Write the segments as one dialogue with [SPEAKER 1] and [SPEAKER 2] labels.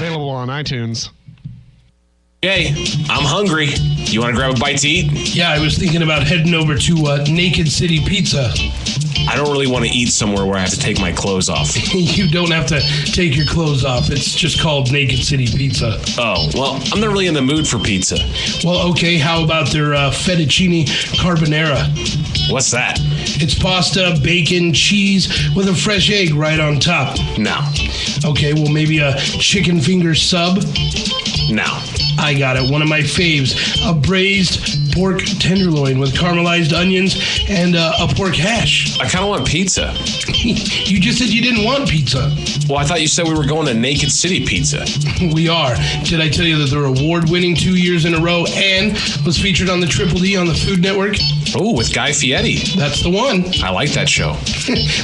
[SPEAKER 1] Available on iTunes.
[SPEAKER 2] Hey, I'm hungry. You want to grab a bite to eat?
[SPEAKER 3] Yeah, I was thinking about heading over to Naked City Pizza.
[SPEAKER 2] I don't really want to eat somewhere where I have to take my clothes off.
[SPEAKER 3] You don't have to take your clothes off. It's just called Naked City Pizza.
[SPEAKER 2] Oh, well, I'm not really in the mood for pizza.
[SPEAKER 3] Well, okay, how about their fettuccine carbonara?
[SPEAKER 2] What's that?
[SPEAKER 3] It's pasta, bacon, cheese with a fresh egg right on top.
[SPEAKER 2] No.
[SPEAKER 3] Okay, well, maybe a chicken finger sub?
[SPEAKER 2] No.
[SPEAKER 3] I got it. One of my faves. A braised pork tenderloin with caramelized onions and a pork hash.
[SPEAKER 2] I kind of want pizza.
[SPEAKER 3] You just said you didn't want pizza.
[SPEAKER 2] Well, I thought you said we were going to Naked City Pizza.
[SPEAKER 3] We are. Did I tell you that they're award-winning 2 years in a row and was featured on the Triple D on the Food Network?
[SPEAKER 2] Oh, with Guy Fieri.
[SPEAKER 3] That's the one.
[SPEAKER 2] I like that show.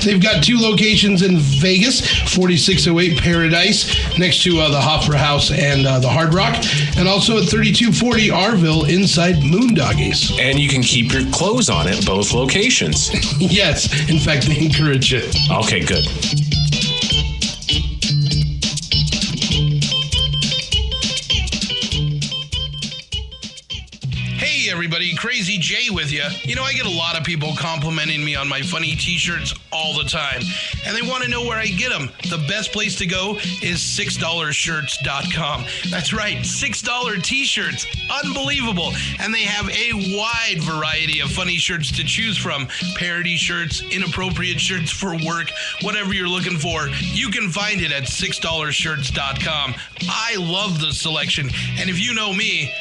[SPEAKER 3] They've got 2 locations in Vegas, 4608 Paradise, next to the Hoffer House and the Hard Rock, and also at 3240 Arville inside Moondoggies.
[SPEAKER 2] And you can keep your clothes on at both locations.
[SPEAKER 3] Yes, in fact, they encourage it.
[SPEAKER 2] Okay, good.
[SPEAKER 3] Hey everybody, Crazy Jay with you. You know, I get a lot of people complimenting me on my funny t-shirts all the time, and they want to know where I get them. The best place to go is $6shirts.com. That's right, $6 t-shirts. Unbelievable. And they have a wide variety of funny shirts to choose from. Parody shirts, inappropriate shirts for work, whatever you're looking for, you can find it at $6shirts.com. I love the selection, and if you know me,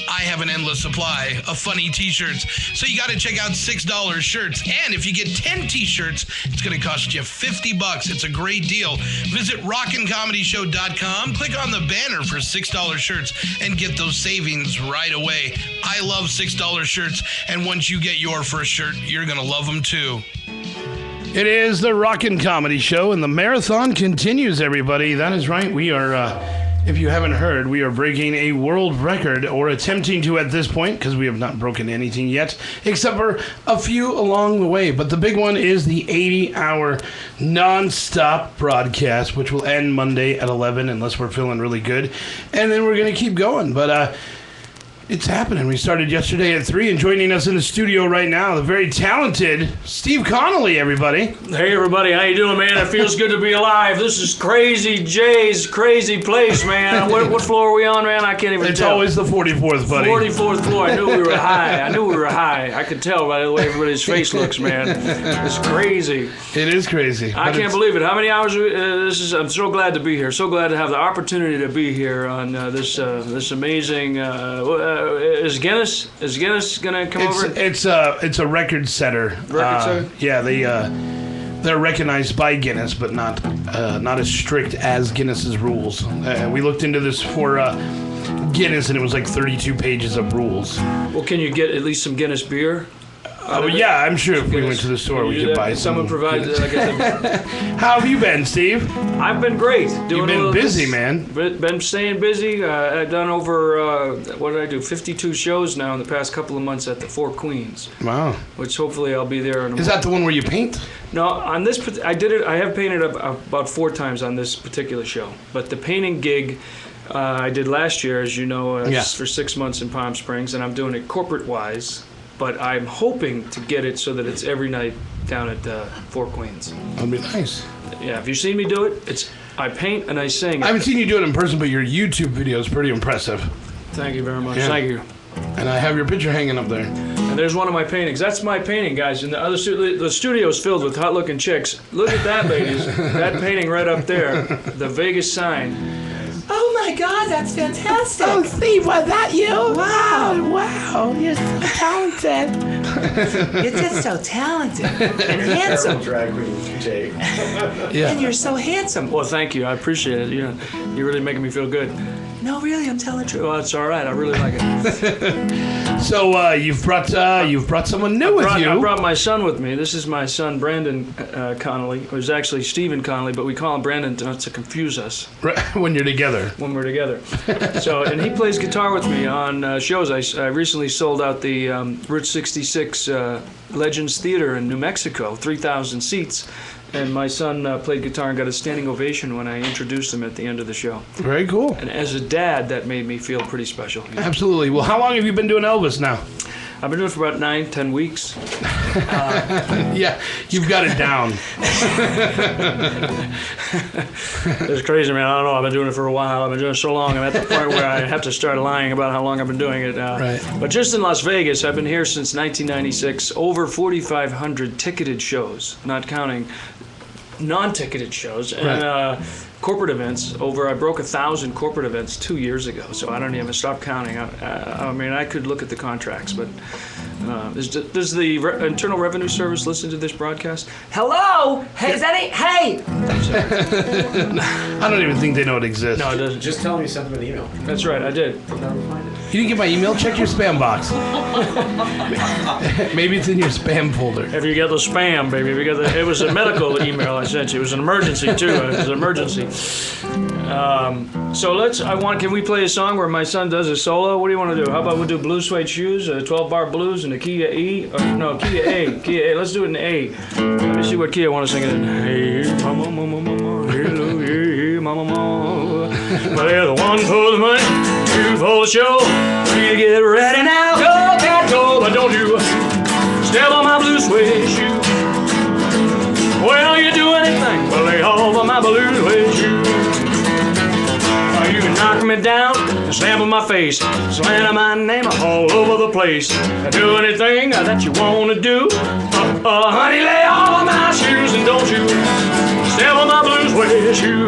[SPEAKER 3] I have an endless supply of funny t-shirts. So you got to check out $6 shirts. And if you get 10 t-shirts, it's going to cost you $50. It's a great deal. Visit rockandcomedyshow.com, click on the banner for $6 shirts, and get those savings right away. I love $6 shirts, and once you get your first shirt, you're going to love them too. It is the Rockin' Comedy Show, and the marathon continues, everybody. That is right. We are... If you haven't heard, we are breaking a world record, or attempting to at this point, because we have not broken anything yet, except for a few along the way. But the big one is the 80-hour non-stop broadcast, which will end Monday at 11, unless we're feeling really good. And then we're going to keep going. But it's happening. We started yesterday at 3, and joining us in the studio right now, the very talented Steve Connolly, everybody.
[SPEAKER 4] Hey, everybody. How you doing, man? It feels good to be alive. This is Crazy Jay's crazy place, man. What floor are we on, man? I can't even tell.
[SPEAKER 3] It's always the 44th, buddy.
[SPEAKER 4] 44th floor. I knew we were high. I could tell by the way everybody's face looks, man. It's crazy.
[SPEAKER 3] It is crazy.
[SPEAKER 4] I can't believe it. How many hours this is? I'm so glad to be here. So glad to have the opportunity to be here on this amazing... Is Guinness gonna come over?
[SPEAKER 3] It's a record setter. Yeah, they're recognized by Guinness, but not as strict as Guinness's rules. We looked into this for Guinness, and it was like 32 pages of rules.
[SPEAKER 4] Well, can you get at least some Guinness beer?
[SPEAKER 3] Oh yeah, I'm sure if we went to the store, we could buy some.
[SPEAKER 4] Someone provided it.
[SPEAKER 3] How have you been, Steve?
[SPEAKER 4] I've been great.
[SPEAKER 3] You've been busy, man.
[SPEAKER 4] Been staying busy. I've done over, what did I do, 52 shows now in the past couple of months at the Four Queens.
[SPEAKER 3] Wow.
[SPEAKER 4] Which hopefully I'll be there.
[SPEAKER 3] Is that the one where you paint?
[SPEAKER 4] No, on this, I have painted about 4 times on this particular show. But the painting gig I did last year, as you know, for 6 months in Palm Springs, and I'm doing it corporate-wise. But I'm hoping to get it so that it's every night down at Four Queens.
[SPEAKER 3] That'd be nice.
[SPEAKER 4] Yeah, if you've seen me do it, I paint and I sing.
[SPEAKER 3] I haven't seen you do it in person, but your YouTube video is pretty impressive.
[SPEAKER 4] Thank you very much.
[SPEAKER 3] Yeah.
[SPEAKER 4] Thank you.
[SPEAKER 3] And I have your picture hanging up there.
[SPEAKER 4] And there's one of my paintings. That's my painting, guys. And the studio is filled with hot-looking chicks. Look at that, ladies. That painting right up there. The Vegas sign.
[SPEAKER 5] Oh my God, that's fantastic!
[SPEAKER 6] Oh, Steve, was that you?
[SPEAKER 5] Wow,
[SPEAKER 6] you're so talented.
[SPEAKER 5] You're just so talented and handsome.
[SPEAKER 7] Drag queen, Jay.
[SPEAKER 5] Yeah. And you're so handsome.
[SPEAKER 4] Well, thank you. I appreciate it. You're really making me feel good.
[SPEAKER 5] No, really, I'm telling the truth.
[SPEAKER 4] Well, it's all right. I really like it.
[SPEAKER 3] So you've brought someone new with you.
[SPEAKER 4] I brought my son with me. This is my son, Brandon Connolly. It was actually Stephen Connolly, but we call him Brandon not to confuse us.
[SPEAKER 3] When you're together.
[SPEAKER 4] When we're together. And he plays guitar with me on shows. I recently sold out the Route 66 Legends Theater in New Mexico, 3,000 seats. And my son played guitar and got a standing ovation when I introduced him at the end of the show.
[SPEAKER 1] Very cool.
[SPEAKER 4] And as a dad, that made me feel pretty special. You know?
[SPEAKER 1] Absolutely. Well, how long have you been doing Elvis now?
[SPEAKER 4] I've been doing it for about 9-10 weeks.
[SPEAKER 1] Yeah, you've got it down.
[SPEAKER 4] It's crazy, man. I don't know. I've been doing it for a while. I've been doing it so long. I'm at the point where I have to start lying about how long I've been doing it.
[SPEAKER 1] Right.
[SPEAKER 4] But just in Las Vegas, I've been here since 1996. Over 4,500 ticketed shows, not counting non-ticketed shows. And corporate events. I broke 1,000 corporate events 2 years ago, so I don't even stop counting. I mean, I could look at the contracts, but does the Internal Revenue Service listen to this broadcast?
[SPEAKER 5] Hello? Hey, is that Hey!
[SPEAKER 1] I don't even think they know it exists.
[SPEAKER 4] No, it doesn't.
[SPEAKER 2] Just tell me you sent them an email.
[SPEAKER 4] That's right, I did.
[SPEAKER 1] You didn't get my email? Check your spam box. Maybe it's in your spam folder.
[SPEAKER 4] If you get the spam, baby, if you get it was a medical email I sent you. It was an emergency too. It was an emergency. Can we play a song where my son does a solo? What do you want to do? How about we do Blue Suede Shoes, 12-bar blues, and a key E? Key A. Key A. Let's do it in A. Let me see what key I want to sing it in. Hey, mama, mama, mama, hello, hey, mama, mama. Play the one for the money, two for the show. Three to get ready now. Go, cat, go, but don't you step on my blue suede shoe. Well, you do anything but lay off of my blue suede shoe. You knock me down, slam on my face, slander my name all over the place. Do anything that you want to do. Honey, lay off of my shoes and don't you step on my blue suede shoe.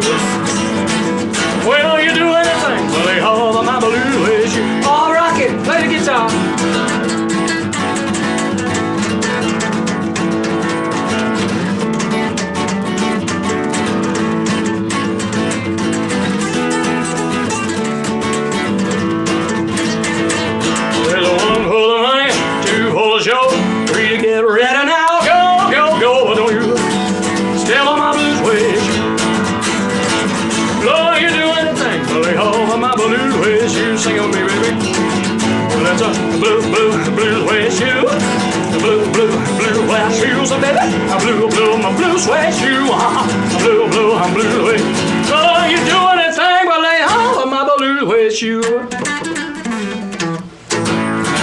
[SPEAKER 4] Well, you do anything but lay off of my blue suede shoe. Oh, rock it, play the guitar. Sing it with me, baby. That's a blue suede shoe. Blue suede shoes, baby. My blue suede shoe. Blue suede. Oh, you do anything but lay off of my blue suede shoe.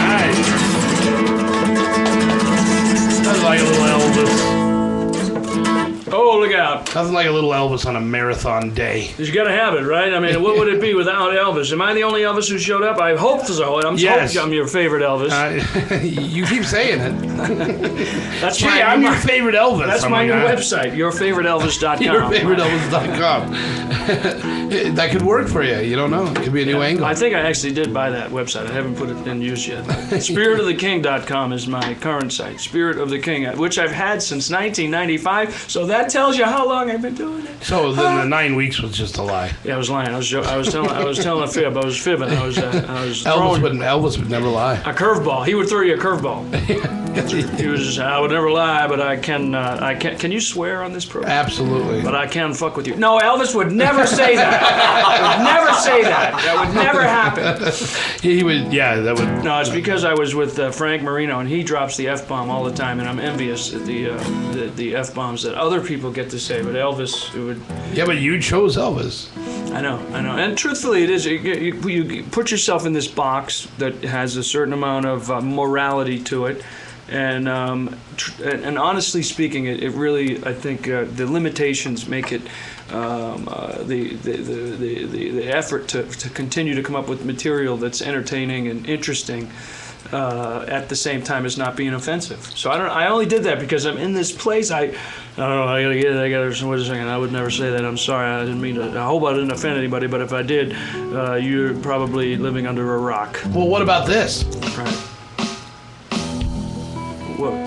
[SPEAKER 1] Nice. That's like a little Elvis.
[SPEAKER 4] Oh, look out.
[SPEAKER 1] Nothing like a little Elvis on a marathon day.
[SPEAKER 4] You gotta have it, right? I mean, what would it be without Elvis? Am I the only Elvis who showed up? I hope so.
[SPEAKER 1] Yes.
[SPEAKER 4] I'm your favorite Elvis.
[SPEAKER 1] You keep saying it.
[SPEAKER 4] That's
[SPEAKER 1] Gee, I'm your favorite Elvis.
[SPEAKER 4] That's my new website, yourfavoriteelvis.com.
[SPEAKER 1] Yourfavoriteelvis.com. That could work for you. You don't know. It could be a new angle.
[SPEAKER 4] I think I actually did buy that website. I haven't put it in use yet. Spiritoftheking.com is my current site. Spirit of the King, which I've had since 1995. So that tells you how long I've been doing it.
[SPEAKER 1] So then the 9 weeks was just a lie.
[SPEAKER 4] Yeah, I was lying. I was telling a fib. I was fibbing. I was
[SPEAKER 1] Elvis would never lie.
[SPEAKER 4] a curveball. He would throw you a curveball. He was. I would never lie, but I can. Can you swear on this program?
[SPEAKER 1] Absolutely.
[SPEAKER 4] But I can fuck with you. No, Elvis would never say that. Would never say that. That would never happen.
[SPEAKER 1] He would. Yeah, that would.
[SPEAKER 4] No, it's because I was with Frank Marino, and he drops the F-bomb all the time, and I'm envious at the F-bombs that other people get to say, but Elvis would.
[SPEAKER 1] Yeah, but you chose Elvis.
[SPEAKER 4] I know. And truthfully, it is. You put yourself in this box that has a certain amount of morality to it. And honestly speaking, it really, I think, the limitations make it the effort to continue to come up with material that's entertaining and interesting at the same time as not being offensive. So I only did that because I'm in this place. I don't know. I gotta get it. Wait a second. I would never say that. I'm sorry. I didn't mean to. I hope I didn't offend anybody. But if I did, you're probably living under a rock.
[SPEAKER 1] Well, what about this?
[SPEAKER 4] Right. Whoa.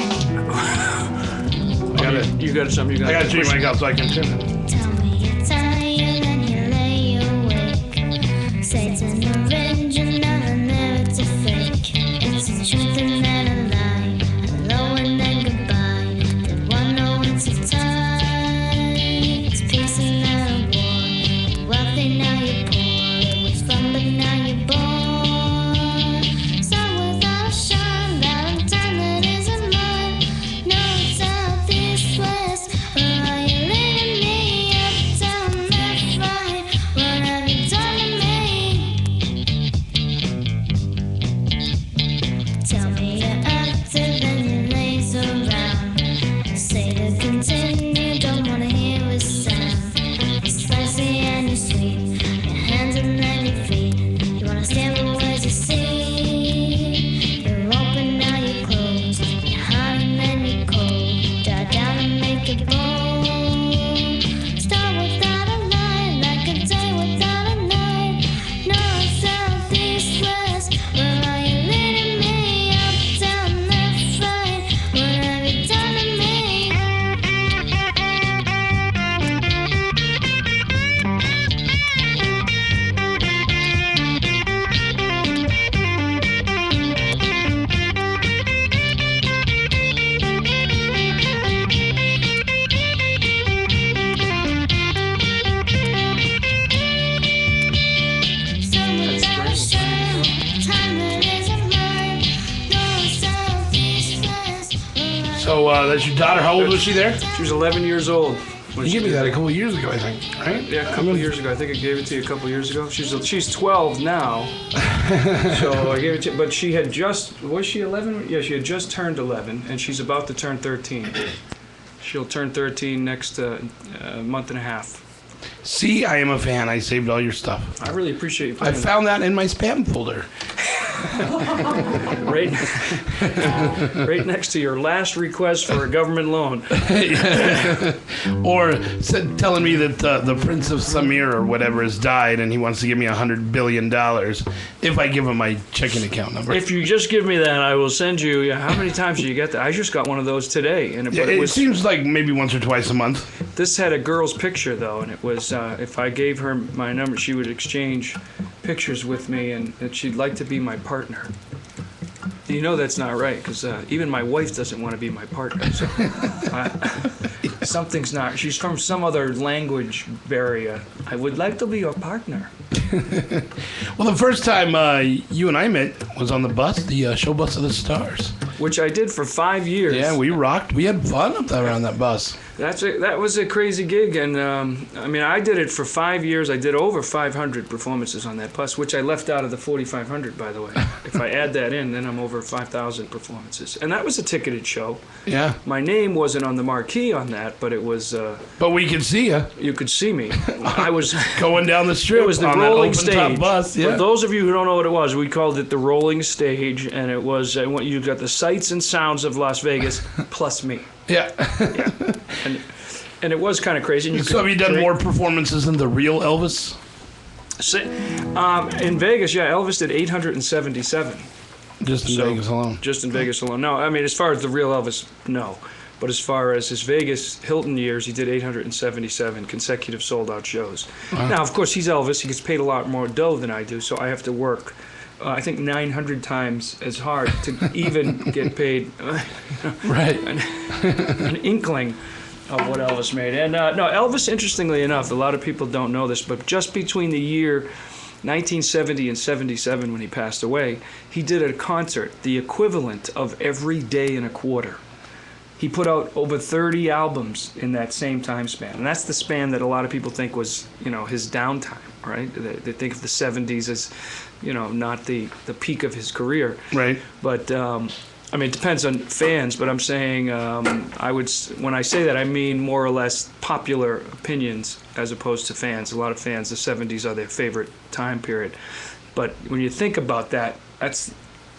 [SPEAKER 4] You got something.
[SPEAKER 1] I gotta change my cup so I can tune it.
[SPEAKER 7] Tell me you're tired and you lay awake. Say it's an original and never to fake. It's a truth and then a lie. Hello and then goodbye. Did one know it's a tie? It's peace and then a war. You're wealthy, now you're poor. It was fun, but now you're born. Sun without a shine, Valentine that isn't mine. No, it's south, east, west. Where are you?
[SPEAKER 1] So that's your daughter. How old was she there?
[SPEAKER 4] She was 11 years old.
[SPEAKER 1] You gave me that a couple of years ago, I think, right?
[SPEAKER 4] Yeah, a couple of years ago. I think I gave it to you a couple of years ago. She's 12 now. So I gave it to you. But she had just, was she 11? Yeah, she had just turned 11, and she's about to turn 13. She'll turn 13 next month and a half.
[SPEAKER 1] See, I am a fan. I saved all your stuff.
[SPEAKER 4] I really appreciate you
[SPEAKER 1] I found that in my spam folder.
[SPEAKER 4] right next to your last request for a government loan.
[SPEAKER 1] Or telling me that the Prince of Samir or whatever has died and he wants to give me $100 billion if I give him my checking account number.
[SPEAKER 4] If you just give me that, I will send you. Yeah, how many times do you get that? I just got one of those today, and
[SPEAKER 1] it seems like maybe once or twice a month.
[SPEAKER 4] This had a girl's picture though, and it was if I gave her my number, she would exchange pictures with me, and that she'd like to be my partner. You know that's not right, because even my wife doesn't want to be my partner. So something's not. She's from some other language barrier. I would like to be your partner.
[SPEAKER 1] Well, the first time you and I met was on the bus, the show bus of the stars,
[SPEAKER 4] which I did for 5 years.
[SPEAKER 1] Yeah, we rocked. We had fun up there around that bus.
[SPEAKER 4] That was a crazy gig, and I mean, I did it for 5 years. I did over 500 performances on that bus, which I left out of the 4,500, by the way. If I add that in, then I'm over 5,000 performances, and that was a ticketed show.
[SPEAKER 1] Yeah.
[SPEAKER 4] My name wasn't on the marquee on that, but it was.
[SPEAKER 1] But we could see you.
[SPEAKER 4] You could see me. I was
[SPEAKER 1] going down the strip.
[SPEAKER 4] It was the
[SPEAKER 1] on
[SPEAKER 4] rolling
[SPEAKER 1] that open
[SPEAKER 4] stage.
[SPEAKER 1] top bus. Yeah.
[SPEAKER 4] For those of you who don't know what it was, we called it the rolling stage, and it was you got the sights and sounds of Las Vegas plus me.
[SPEAKER 1] Yeah.
[SPEAKER 4] Yeah. And it was kind of crazy. And
[SPEAKER 1] so have you done more performances than the real Elvis?
[SPEAKER 4] In Vegas, yeah, Elvis did 877.
[SPEAKER 1] Just in Vegas alone?
[SPEAKER 4] Just in Vegas alone. No, I mean, as far as the real Elvis, no. But as far as his Vegas Hilton years, he did 877 consecutive sold-out shows. Wow. Now, of course, he's Elvis. He gets paid a lot more dough than I do, so I have to work, I think, 900 times as hard to even get paid
[SPEAKER 1] right.
[SPEAKER 4] an inkling of what Elvis made. And no, Elvis, interestingly enough, a lot of people don't know this, but just between the year 1970 and 77, when he passed away, he did a concert, the equivalent of every day in a quarter. He put out over 30 albums in that same time span. And that's the span that a lot of people think was, his downtime, right? They think of the 70s as, not the peak of his career.
[SPEAKER 1] Right.
[SPEAKER 4] But, I mean, it depends on fans, but I'm saying when I say that, I mean more or less popular opinions as opposed to fans. A lot of fans, the 70s are their favorite time period. But when you think about that, that's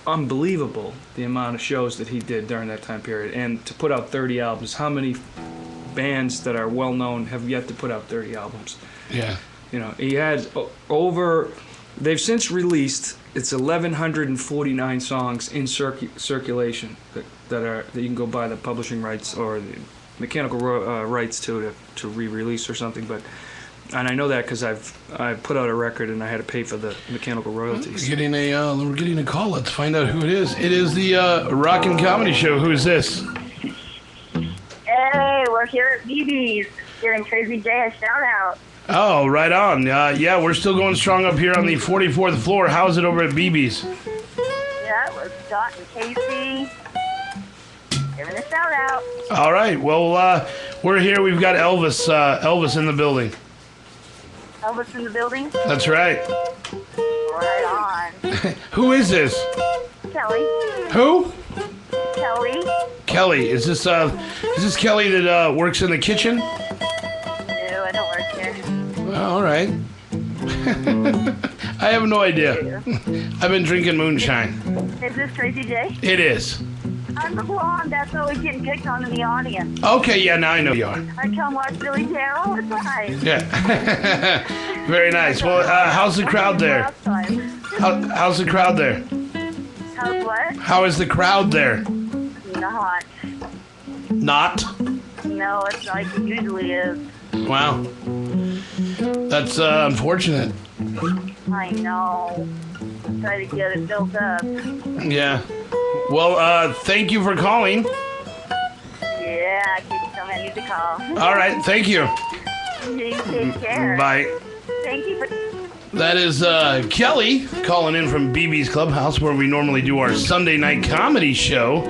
[SPEAKER 4] unbelievable, the amount of shows that he did during that time period. And to put out 30 albums, how many bands that are well known have yet to put out 30 albums?
[SPEAKER 1] Yeah.
[SPEAKER 4] He had they've since released, it's 1,149 songs in circulation that you can go buy the publishing rights or the mechanical rights to re-release or something. And I know that because I've put out a record and I had to pay for the mechanical royalties.
[SPEAKER 1] We're getting a call. Let's find out who it is. It is the Rockin' Comedy Show. Who is this?
[SPEAKER 8] Hey, we're here at BB's giving Crazy Jay a shout out.
[SPEAKER 1] Oh, right on. Yeah, we're still going strong up here on the 44th floor. How's it over at BB's?
[SPEAKER 8] Yeah, it was Scott and Casey giving a shout out.
[SPEAKER 1] All right. Well, we're here. We've got Elvis in the building.
[SPEAKER 8] Elvis in the building?
[SPEAKER 1] That's right.
[SPEAKER 8] Right on.
[SPEAKER 1] Who is this?
[SPEAKER 8] Kelly.
[SPEAKER 1] Who?
[SPEAKER 8] Kelly.
[SPEAKER 1] Kelly. Is this Kelly that works in the kitchen?
[SPEAKER 8] No, I don't work here.
[SPEAKER 1] Well, all right. I have no idea. I've been drinking moonshine.
[SPEAKER 8] Is this Crazy Jay?
[SPEAKER 1] It is.
[SPEAKER 8] I'm the blonde that's always getting picked on in the audience.
[SPEAKER 1] Okay, yeah, now I know you are.
[SPEAKER 8] I come watch Billy Bear all the time.
[SPEAKER 1] Yeah. Very nice. Well, how's the crowd there? How's the crowd there?
[SPEAKER 8] How's what?
[SPEAKER 1] How is the crowd there?
[SPEAKER 8] Not.
[SPEAKER 1] Not?
[SPEAKER 8] No, it's like it usually is.
[SPEAKER 1] Wow. That's unfortunate.
[SPEAKER 8] I know. Try to get it built up.
[SPEAKER 1] Yeah. Well, thank you for calling.
[SPEAKER 8] Yeah, I keep telling you to call.
[SPEAKER 1] All right, thank you.
[SPEAKER 8] You take care.
[SPEAKER 1] Bye.
[SPEAKER 8] Thank you for...
[SPEAKER 1] That is Kelly calling in from BB's Clubhouse, where we normally do our Sunday night comedy show.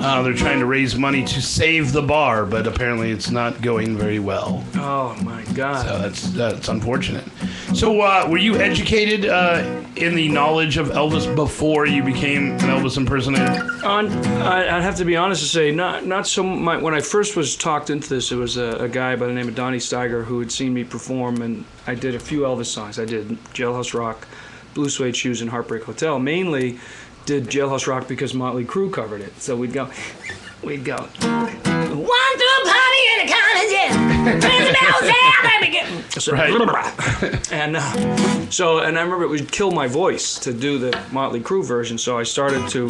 [SPEAKER 1] They're trying to raise money to save the bar, but apparently it's not going very well.
[SPEAKER 4] Oh my God.
[SPEAKER 1] So that's unfortunate. So were you educated in the knowledge of Elvis before you became an Elvis impersonator?
[SPEAKER 4] I'd have to be honest to say, not so much. When I first was talked into this, it was a guy by the name of Donnie Steiger who had seen me perform, and I did a few Elvis songs. I did Jailhouse Rock, Blue Suede Shoes, and Heartbreak Hotel. Mainly did Jailhouse Rock because Motley Crue covered it. So we'd go. One through a party in a county jail.
[SPEAKER 1] Right.
[SPEAKER 4] And and I remember it would kill my voice to do the Motley Crue version, so I started to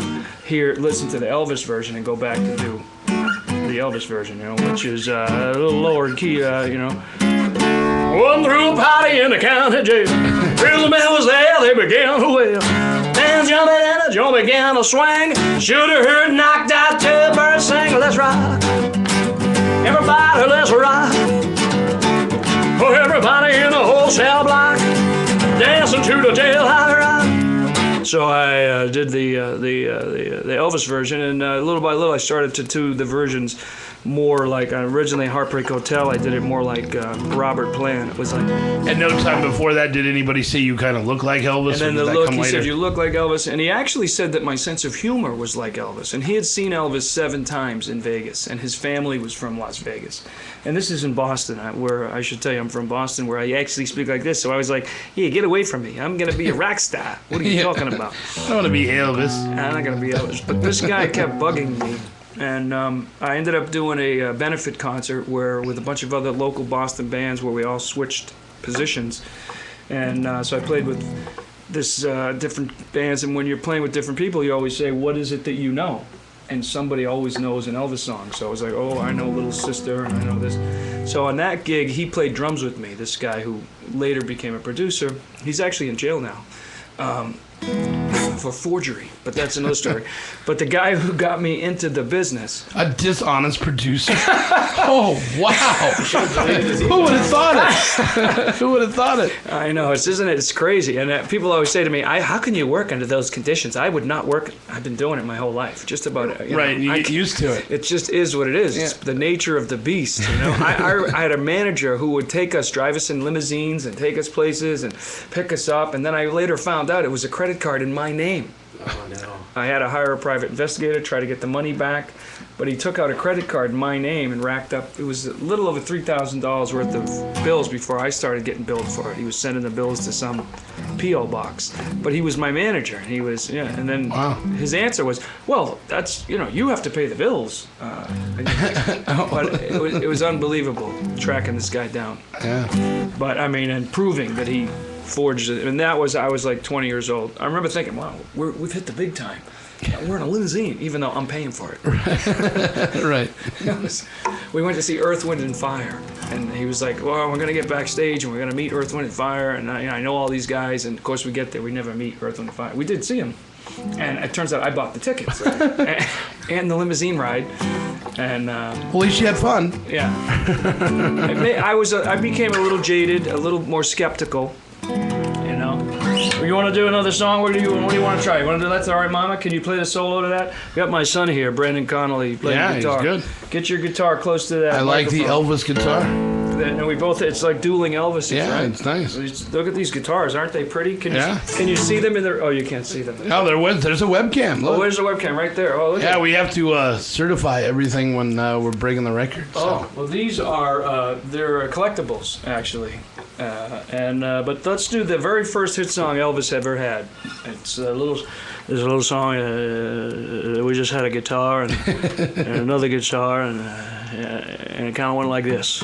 [SPEAKER 4] listen to the Elvis version and go back to do the Elvis version, which is a little lower key, One through a party in the county jail. Till the man was there, they began to wail. Then jumping and the joint began to swing. Shoulda heard knocked out till birds sing. Let's rock. Everybody, let's rock. Oh, everybody in the whole cell block dancing to the jailhouse rock. So I did the Elvis version, and little by little I started to do the versions more like originally Heartbreak Hotel. I did it more like Robert Plant. It was like.
[SPEAKER 1] At no time before that did anybody say you kind of look like Elvis?
[SPEAKER 4] And then
[SPEAKER 1] or did
[SPEAKER 4] the
[SPEAKER 1] that
[SPEAKER 4] look,
[SPEAKER 1] come
[SPEAKER 4] he
[SPEAKER 1] later?
[SPEAKER 4] said you look like Elvis, and he actually said that my sense of humor was like Elvis, and he had seen Elvis 7 times in Vegas, and his family was from Las Vegas, and this is in Boston, where I should tell you I'm from Boston, where I actually speak like this. So I was like, "Yeah, get away from me! I'm gonna be a rock star. What are you talking about?
[SPEAKER 1] I don't want to be Elvis.
[SPEAKER 4] I'm not gonna be Elvis." But this guy kept bugging me. And I ended up doing a benefit concert with a bunch of other local Boston bands where we all switched positions. And so I played with this different bands. And when you're playing with different people, you always say, "What is it that you know?" And somebody always knows an Elvis song. So I was like, "Oh, I know Little Sister, and I know this." So on that gig, he played drums with me, this guy who later became a producer. He's actually in jail now. For forgery, but that's another story. But the guy who got me into the business,
[SPEAKER 1] A dishonest producer. Oh, wow. Who would have thought it? Who would have thought it?
[SPEAKER 4] I know, isn't it? It's crazy. And people always say to me, "How can you work under those conditions?" I would not work. I've been doing it my whole life, just about.
[SPEAKER 1] Right, you get used to it.
[SPEAKER 4] It just is what it is. It's the nature of the beast. I had a manager who would drive us in limousines and take us places and pick us up. And then I later found out it was a credit card in my name.
[SPEAKER 9] Oh, no.
[SPEAKER 4] I had to hire a private investigator, try to get the money back, but he took out a credit card in my name and racked up, it was a little over $3,000 worth of bills before I started getting billed for it. He was sending the bills to some P.O. box, but he was my manager, and he was, and then his answer was, "Well, that's, you have to pay the bills." But it was unbelievable tracking this guy down.
[SPEAKER 1] Yeah.
[SPEAKER 4] But, and proving that he forged it, and I was like 20 years old. I remember thinking, "Wow, we've hit the big time. We're in a limousine, even though I'm paying for it."
[SPEAKER 1] Right.
[SPEAKER 4] We went to see Earth, Wind, and Fire, and he was like, "Well, we're gonna get backstage and we're gonna meet Earth, Wind, and Fire," and I know all these guys, and of course we get there, we never meet Earth, Wind, and Fire. We did see them, and it turns out I bought the tickets and the limousine ride, and
[SPEAKER 1] Well, at least you had fun.
[SPEAKER 4] yeah, I became a little jaded, a little more skeptical. You want to do another song? What do you want to try? You want to do That's All Right, Mama? Can you play the solo to that? Got my son here, Brandon Connolly, playing guitar.
[SPEAKER 1] He's good.
[SPEAKER 4] Get your guitar close to that.
[SPEAKER 1] I like the
[SPEAKER 4] microphone.
[SPEAKER 1] Elvis guitar.
[SPEAKER 4] And we both, it's like dueling Elvis.
[SPEAKER 1] Yeah,
[SPEAKER 4] right?
[SPEAKER 1] it's nice.
[SPEAKER 4] Look at these guitars, aren't they pretty? Can you see them in there? Oh, you can't see them.
[SPEAKER 1] Oh, there's a webcam. Look.
[SPEAKER 4] Oh, where's the webcam? Right there. Oh, look.
[SPEAKER 1] Yeah, we have to certify everything when we're breaking the record. So.
[SPEAKER 4] Oh, well, these are they're collectibles actually, but let's do the very first hit song Elvis ever had. It's there's a little song. We just had a guitar and another guitar, and it kind of went like this.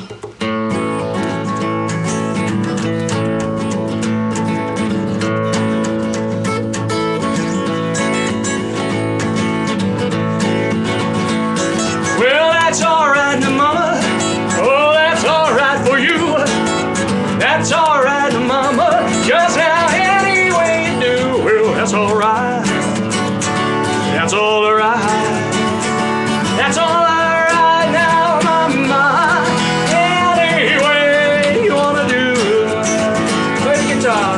[SPEAKER 4] Well, that's all right, now, Mama. Oh, that's all right for you. That's all right, now, Mama. Just how any way you do. Well, that's all right. That's all right. That's all right now, Mama. Any way you wanna do. Play the guitar.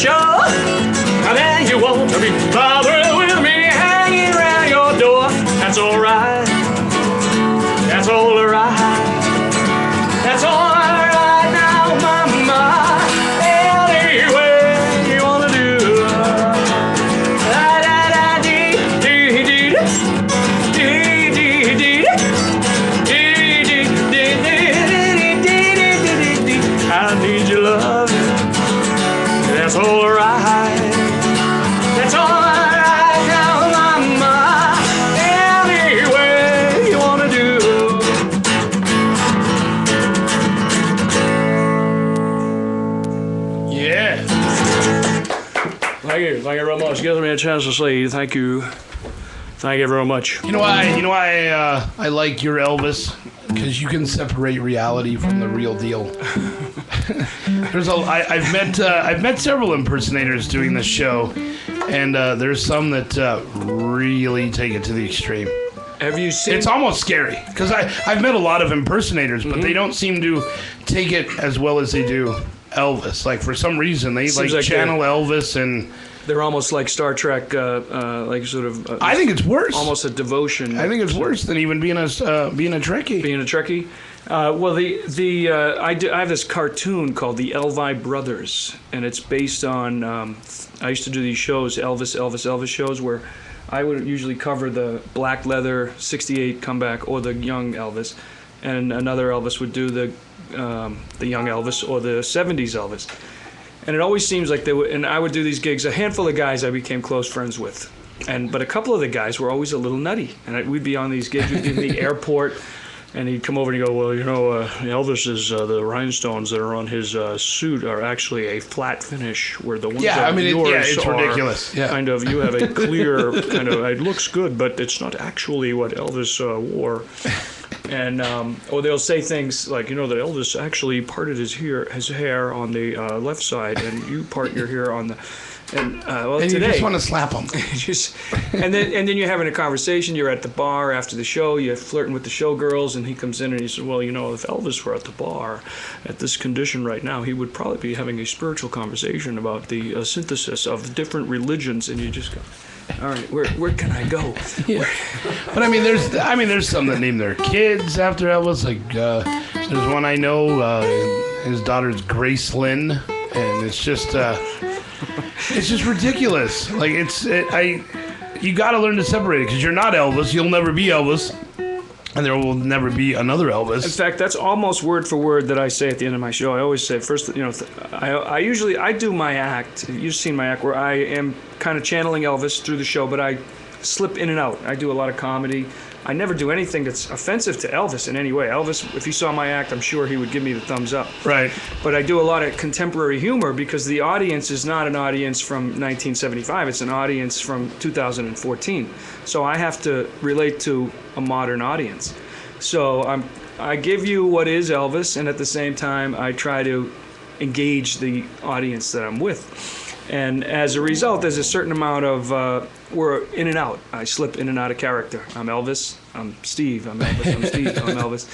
[SPEAKER 4] show. And then you want to be bothered with me hanging around your door. That's alright. That's alright. That's alright now, mama. Any way you wanna do. I need your love. That's alright. That's alright now, mama. Any way you wanna do.
[SPEAKER 1] Yeah.
[SPEAKER 4] Thank you very much. Gives me a chance to say thank you. Thank you very much.
[SPEAKER 1] You know why I like your Elvis? Because you can separate reality from the real deal. I've met several impersonators doing this show, and there's some that really take it to the extreme.
[SPEAKER 4] Have you seen?
[SPEAKER 1] It's almost scary because I've met a lot of impersonators, but they don't seem to take it as well as they do Elvis. Like for some reason they like channel Elvis, and
[SPEAKER 4] They're almost like Star Trek, like sort of.
[SPEAKER 1] I think it's worse.
[SPEAKER 4] Almost a devotion.
[SPEAKER 1] I think it's worse than even being a Trekkie.
[SPEAKER 4] Being a Trekkie. Well, I have this cartoon called the Elvi Brothers, and it's based on. I used to do these shows, Elvis shows, where I would usually cover the black leather '68 comeback or the young Elvis, and another Elvis would do the young Elvis or the '70s Elvis. And it always seems like and I would do these gigs. A handful of guys I became close friends with, but a couple of the guys were always a little nutty. And we'd be on these gigs, we'd be in the airport, and he'd come over and he'd go, well, Elvis is the rhinestones that are on his suit are actually a flat finish, where the ones that are yours
[SPEAKER 1] it's
[SPEAKER 4] are
[SPEAKER 1] ridiculous. Yeah.
[SPEAKER 4] kind of, you have a clear kind of, it looks good, but it's not actually what Elvis wore. And or they'll say things like, that Elvis actually parted his hair on the left side, and you part your hair on the. And
[SPEAKER 1] and
[SPEAKER 4] today,
[SPEAKER 1] you just want to slap him.
[SPEAKER 4] and then you're having a conversation. You're at the bar after the show. You're flirting with the showgirls, and he comes in and he says, "Well, if Elvis were at the bar at this condition right now, he would probably be having a spiritual conversation about the synthesis of different religions." And you just go, all right, where can I go?
[SPEAKER 1] Yeah. But there's some that name their kids after Elvis. Like there's one I know. His daughter's Grace Lynn, and it's just ridiculous. Like you got to learn to separate it, because you're not Elvis. You'll never be Elvis, and there will never be another Elvis.
[SPEAKER 4] In fact, that's almost word for word that I say at the end of my show. I always say first, I do my act. You've seen my act where I am kind of channeling Elvis through the show, but I slip in and out. I do a lot of comedy. I never do anything that's offensive to Elvis in any way. Elvis, if he saw my act, I'm sure he would give me the thumbs up.
[SPEAKER 1] Right.
[SPEAKER 4] But I do a lot of contemporary humor, because the audience is not an audience from 1975. It's an audience from 2014. So I have to relate to a modern audience. So I give you what is Elvis, and at the same time, I try to engage the audience that I'm with. And as a result, there's a certain amount of, we're in and out. I slip in and out of character. I'm Elvis, I'm Steve, I'm Elvis, I'm Steve, I'm Elvis.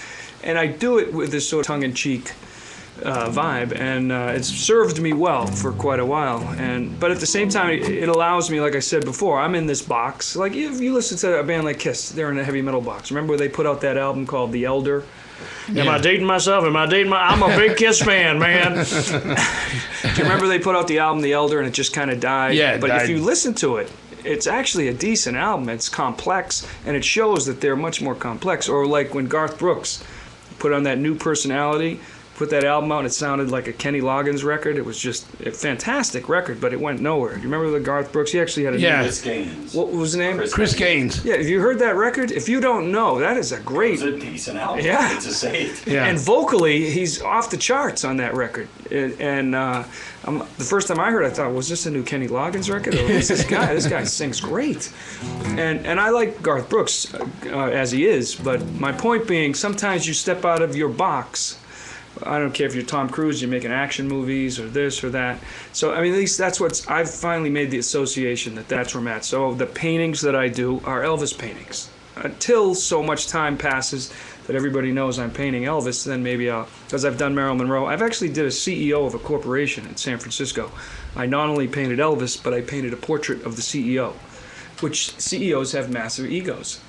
[SPEAKER 4] And I do it with this sort of tongue-in-cheek vibe, and it's served me well for quite a while. But at the same time, it allows me, like I said before, I'm in this box. Like if you listen to a band like Kiss, they're in a heavy metal box. Remember when they put out that album called The Elder? Yeah. Am I dating myself? I'm a big Kiss fan, man. Do you remember they put out the album The Elder and it just kind of died?
[SPEAKER 1] Yeah,
[SPEAKER 4] but if you listen to it, it's actually a decent album. It's complex, and it shows that they're much more complex. Or like when Garth Brooks put on that New Personality, put that album out, and it sounded like a Kenny Loggins record. It was just a fantastic record, but it went nowhere. Do you remember the Garth Brooks? He actually had a name.
[SPEAKER 9] Chris Gaines.
[SPEAKER 4] What was the name?
[SPEAKER 1] Chris Gaines.
[SPEAKER 4] Yeah, have you heard that record? If you don't know, that is a great...
[SPEAKER 9] It's a decent album.
[SPEAKER 4] Yeah.
[SPEAKER 9] It's a safe.
[SPEAKER 1] Yeah.
[SPEAKER 4] And vocally, he's off the charts on that record. And the first time I heard it, I thought, was this a new Kenny Loggins record? Or is this guy? This guy sings great. And I like Garth Brooks as he is, but my point being, sometimes you step out of your box. I don't care if you're Tom Cruise, you're making action movies or this or that. So, at least that's I've finally made the association that's where I'm at. So the paintings that I do are Elvis paintings. Until so much time passes that everybody knows I'm painting Elvis, then maybe because I've done Marilyn Monroe. I've actually did a CEO of a corporation in San Francisco. I not only painted Elvis, but I painted a portrait of the CEO, which CEOs have massive egos,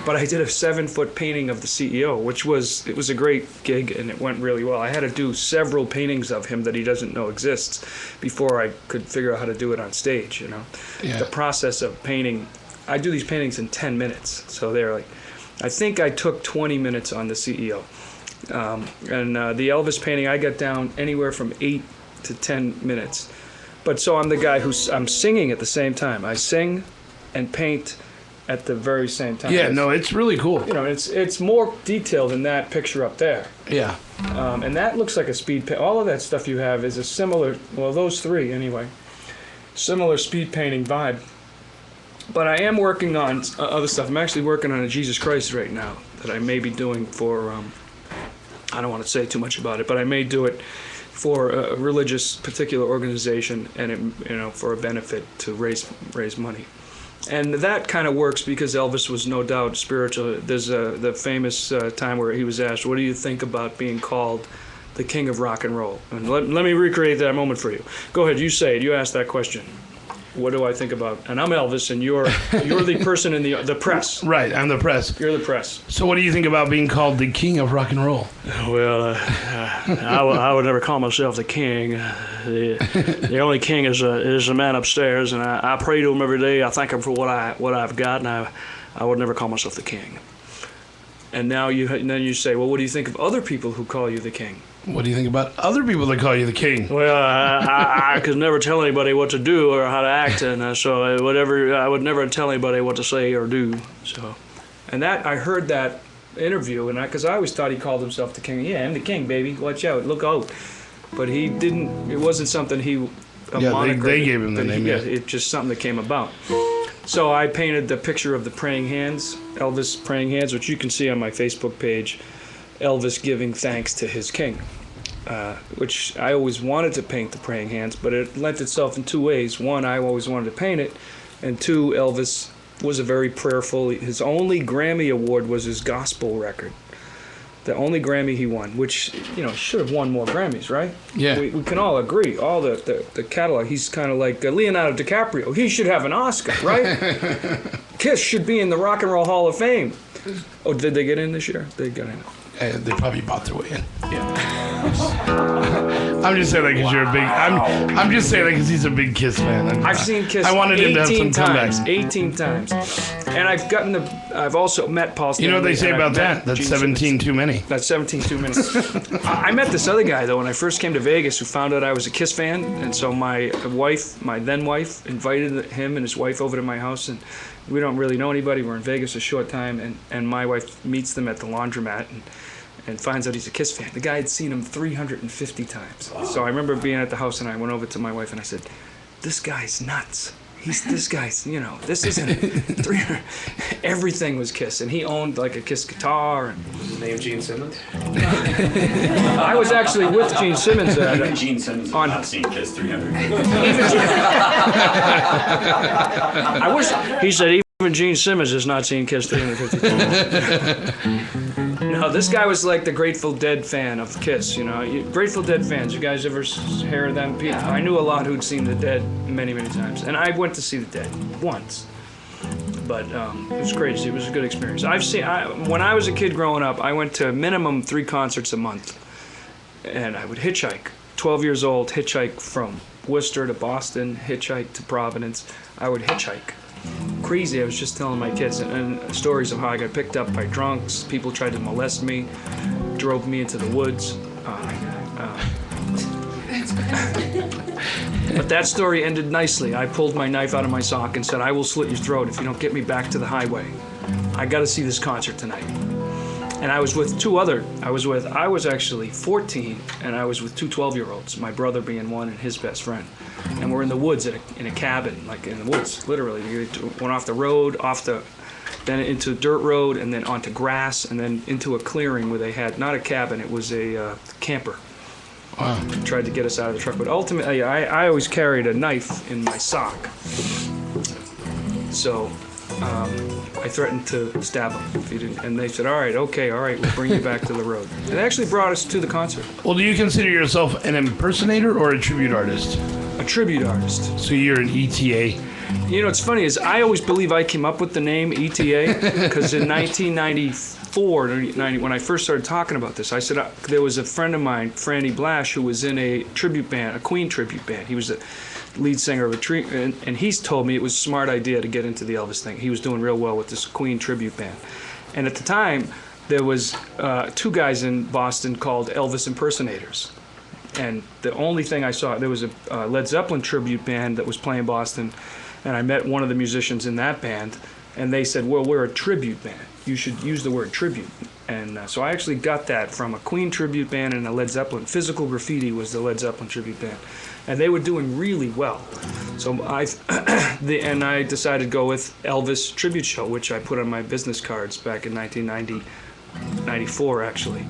[SPEAKER 4] But I did a 7-foot painting of the CEO, which was a great gig, and it went really well. I had to do several paintings of him that he doesn't know exists before I could figure out how to do it on stage, Yeah. The process of painting, I do these paintings in 10 minutes, so they're like, I think I took 20 minutes on the CEO. The Elvis painting, I got down anywhere from 8 to 10 minutes. But so I'm the guy I'm singing at the same time. I sing and paint at the very same time.
[SPEAKER 1] Yeah, no, it's really cool.
[SPEAKER 4] It's more detailed than that picture up there.
[SPEAKER 1] Yeah.
[SPEAKER 4] And that looks like a speed paint. All of that stuff you have is a similar, well, those three anyway, similar speed painting vibe. But I am working on other stuff. I'm actually working on a Jesus Christ right now that I may be doing for, I don't want to say too much about it, but I may do it for a religious particular organization, and for a benefit to raise money. And that kind of works because Elvis was no doubt spiritual. There's the famous time where he was asked, what do you think about being called the king of rock and roll? And let me recreate that moment for you. Go ahead, you say it. You ask that question. What do I think about? And I'm Elvis, and you're the person in the press.
[SPEAKER 1] Right, I'm the press.
[SPEAKER 4] You're the press.
[SPEAKER 1] So what do you think about being called the king of rock and roll?
[SPEAKER 4] Well, I would never call myself the king. The only king is the man upstairs, and I pray to him every day. I thank him for what I've got, and I would never call myself the king. And now then you say, well, what do you think of other people who call you the king?
[SPEAKER 1] What do you think about other people that call you the king?
[SPEAKER 4] Well, I could never tell anybody what to do or how to act, and so I would never tell anybody what to say or do. So, and that I heard that interview, and because I always thought he called himself the king. Yeah, I'm the king, baby. Watch out, look out. But he didn't. It wasn't something he.
[SPEAKER 1] They gave him the name.
[SPEAKER 4] Yeah, it's just something that came about. So I painted the picture of the praying hands, Elvis praying hands, which you can see on my Facebook page. Elvis giving thanks to his king, which I always wanted to paint the praying hands, but it lent itself in two ways. One, I always wanted to paint it, and two, Elvis was a very prayerful. His only Grammy award was his gospel record, the only Grammy he won, which should have won more Grammys, right?
[SPEAKER 1] Yeah.
[SPEAKER 4] We can all agree. All the catalog. He's kind of like Leonardo DiCaprio. He should have an Oscar, right? Kiss should be in the Rock and Roll Hall of Fame. Oh, did they get in this year? They got in.
[SPEAKER 1] They probably bought their way in. Yeah. I'm just saying that because you're a big. I'm just saying that because he's a big Kiss fan.
[SPEAKER 4] I've seen Kiss.
[SPEAKER 1] I wanted him to have some comebacks.
[SPEAKER 4] 18 times, and I've also met Paul Stanley.
[SPEAKER 1] You know what they say about that? That's 17 too many.
[SPEAKER 4] That's 17 too many. I met this other guy though when I first came to Vegas, who found out I was a Kiss fan, and so my then wife, invited him and his wife over to my house, and we don't really know anybody. We're in Vegas a short time, and my wife meets them at the laundromat and finds out he's a Kiss fan. The guy had seen him 350 times. Wow. So I remember being at the house, and I went over to my wife and I said, this guy's nuts. This guy's, this isn't 300. Everything was Kiss, and he owned like a Kiss guitar. And
[SPEAKER 9] was his name Gene Simmons?
[SPEAKER 4] I was actually with Gene Simmons.
[SPEAKER 9] Even Gene Simmons has not seen Kiss 300.
[SPEAKER 4] I wish he said even Gene Simmons has not seen Kiss 350. No, this guy was like the Grateful Dead fan of Kiss. Grateful Dead fans. You guys ever hear them? Yeah. I knew a lot who'd seen the Dead many, many times, and I went to see the Dead once. But it was crazy. It was a good experience. When I was a kid growing up, I went to minimum 3 concerts a month, and I would hitchhike. 12 years old, hitchhike from Worcester to Boston, hitchhike to Providence. I would hitchhike. Crazy. I was just telling my kids and stories of how I got picked up by drunks. People tried to molest me, drove me into the woods. But that story ended nicely. I pulled my knife out of my sock and said, I will slit your throat if you don't get me back to the highway. I got to see this concert tonight. And I was with I was actually 14, and I was with 2 12-year-olds, my brother being one and his best friend. And we're in the woods in a cabin, like in the woods, literally. We went off the road, then into dirt road, and then onto grass, and then into a clearing where they had, not a cabin, it was a camper.
[SPEAKER 1] Wow.
[SPEAKER 4] Tried to get us out of the truck, but ultimately, I always carried a knife in my sock. So I threatened to stab him if he didn't. And they said, all right, we'll bring you back to the road. And they actually brought us to the concert.
[SPEAKER 1] Well, do you consider yourself an impersonator or a tribute artist?
[SPEAKER 4] A tribute artist.
[SPEAKER 1] So you're an ETA.
[SPEAKER 4] You know, what's funny is I always believe I came up with the name ETA because in 1994, when I first started talking about this, I said there was a friend of mine, Franny Blash, who was in a tribute band, a Queen tribute band. He was the lead singer of and he's told me it was a smart idea to get into the Elvis thing. He was doing real well with this Queen tribute band. And at the time, there was 2 guys in Boston called Elvis impersonators. And the only thing I saw, there was a Led Zeppelin tribute band that was playing Boston, and I met one of the musicians in that band, and they said, well, we're a tribute band. You should use the word tribute. And so I actually got that from a Queen tribute band and a Led Zeppelin. Physical Graffiti was the Led Zeppelin tribute band. And they were doing really well. So I decided to go with Elvis Tribute Show, which I put on my business cards back in 1994, actually.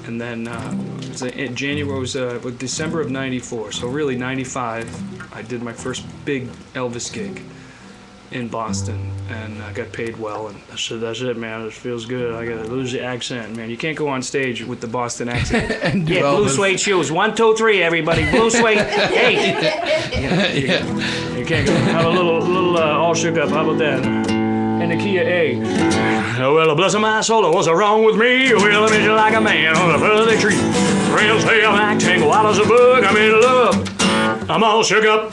[SPEAKER 4] And then January was December of '94, so really '95. I did my first big Elvis gig in Boston, and I got paid well. And I said, "That's it, man. It feels good. I gotta lose the accent, man. You can't go on stage with the Boston accent."
[SPEAKER 1] And do
[SPEAKER 5] Yeah,
[SPEAKER 1] Elvis.
[SPEAKER 5] blue suede shoes. 1, 2, 3, everybody. Blue suede. Hey.
[SPEAKER 4] You can't go. Have a little all shook up. How about that? In the key of A. Oh, well, bless my soul, what's wrong with me? Well, I miss you like a man on a further tree. Friends say I'm acting wild as a bug. I'm in love. I'm all shook up.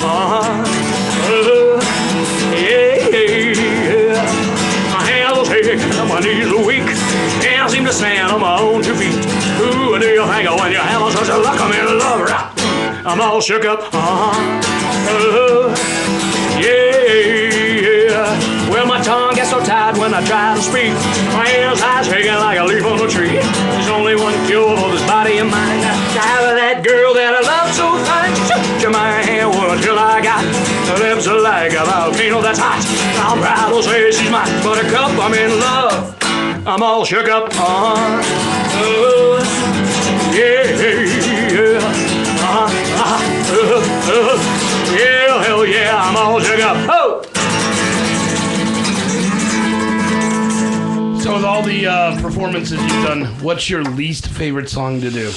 [SPEAKER 4] Yeah. My hands are shaking, my knees are weak. Can't seem to stand on my own 2 feet. Who do you think of when you have such a luck? I'm in love. I'm all shook up. Yeah. Well, my tongue gets so tied when I try to speak. My hands are shaking like a leaf on a tree. There's only one cure for this body of mine. To have that girl that I love so fine. Shut my hand until I got the lips are like a volcano that's hot. I'm proud to say she's mine. Buttercup, I'm in love. I'm all shook up. Yeah, hell yeah, I'm all shook up. Oh!
[SPEAKER 1] So with all the performances you've done, what's your least favorite song to do?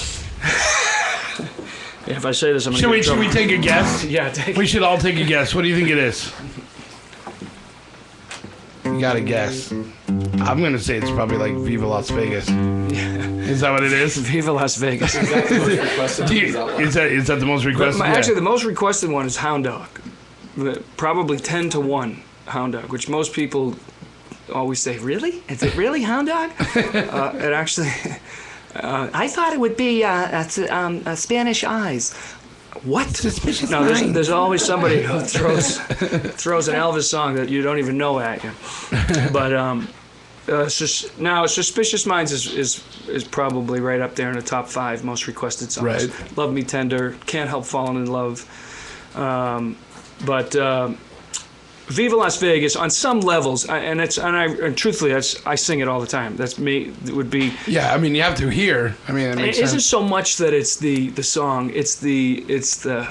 [SPEAKER 4] If I say this, I'm
[SPEAKER 1] Should we take a guess?
[SPEAKER 4] Yeah, take
[SPEAKER 1] We should all take a guess. What do you think it is? You got to guess. I'm going to say it's probably like Viva Las Vegas. Is that what it is?
[SPEAKER 4] Viva Las Vegas.
[SPEAKER 1] Is that the most requested?
[SPEAKER 4] Actually, the most requested one is Hound Dog. Probably 10 to 1 Hound Dog, which most people always say, really? Is it really Hound Dog? It actually... I thought it would be Spanish Eyes. What?
[SPEAKER 6] Suspicious
[SPEAKER 4] No,
[SPEAKER 6] mind.
[SPEAKER 4] there's always somebody who throws an Elvis song that you don't even know at you. But Suspicious Minds is probably right up there in the top 5 most requested songs.
[SPEAKER 1] Right.
[SPEAKER 4] Love Me Tender, Can't Help Falling in Love. But Viva Las Vegas, on some levels, and truthfully, I sing it all the time. That's me. It would be.
[SPEAKER 1] Yeah, I mean, you have to hear. I mean, it makes
[SPEAKER 4] isn't
[SPEAKER 1] sense.
[SPEAKER 4] so much that it's the song. It's the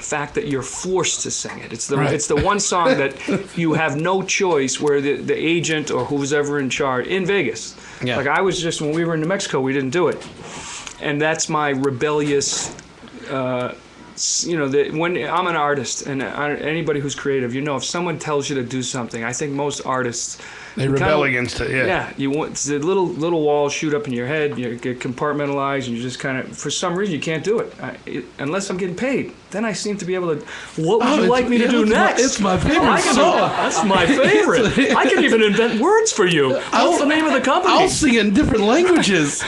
[SPEAKER 4] fact that you're forced to sing it. It's the one song that you have no choice. Where the agent or who's ever in charge in Vegas.
[SPEAKER 1] Yeah.
[SPEAKER 4] Like I was just when we were in New Mexico, we didn't do it, and that's my rebellious. When I'm an artist, and anybody who's creative, if someone tells you to do something, I think most artists
[SPEAKER 1] They rebel against it. Yeah.
[SPEAKER 4] Yeah, you want the little walls shoot up in your head, you get compartmentalized, and you just kind of, for some reason, you can't do it unless I'm getting paid. Then I seem to be able to. What would you like me to do next?
[SPEAKER 1] It's my favorite song.
[SPEAKER 4] That's my favorite. I can even invent words for you. What's the name of the company?
[SPEAKER 1] I'll sing it in different languages.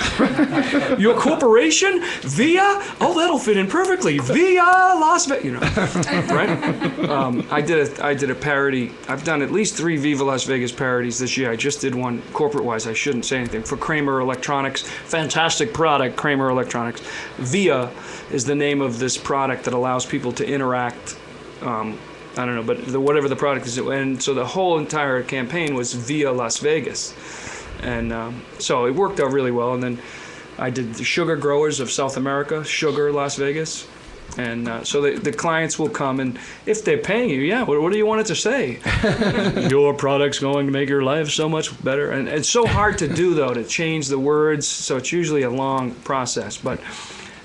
[SPEAKER 4] Your corporation, Via. Oh, that'll fit in perfectly. Via Las Vegas. Right? I did a parody. I've done at least 3 Viva Las Vegas parodies this year. I just did one corporate-wise. I shouldn't say anything. For Kramer Electronics, fantastic product, Kramer Electronics. Via is the name of this product that allows people to interact. I don't know, but whatever the product is. And so the whole entire campaign was Via Las Vegas. And so it worked out really well. And then I did the Sugar Growers of South America, Sugar Las Vegas. And so the clients will come, and if they're paying you, what do you want it to say? Your product's going to make your life so much better. And it's so hard to do, though, to change the words, so it's usually a long process. But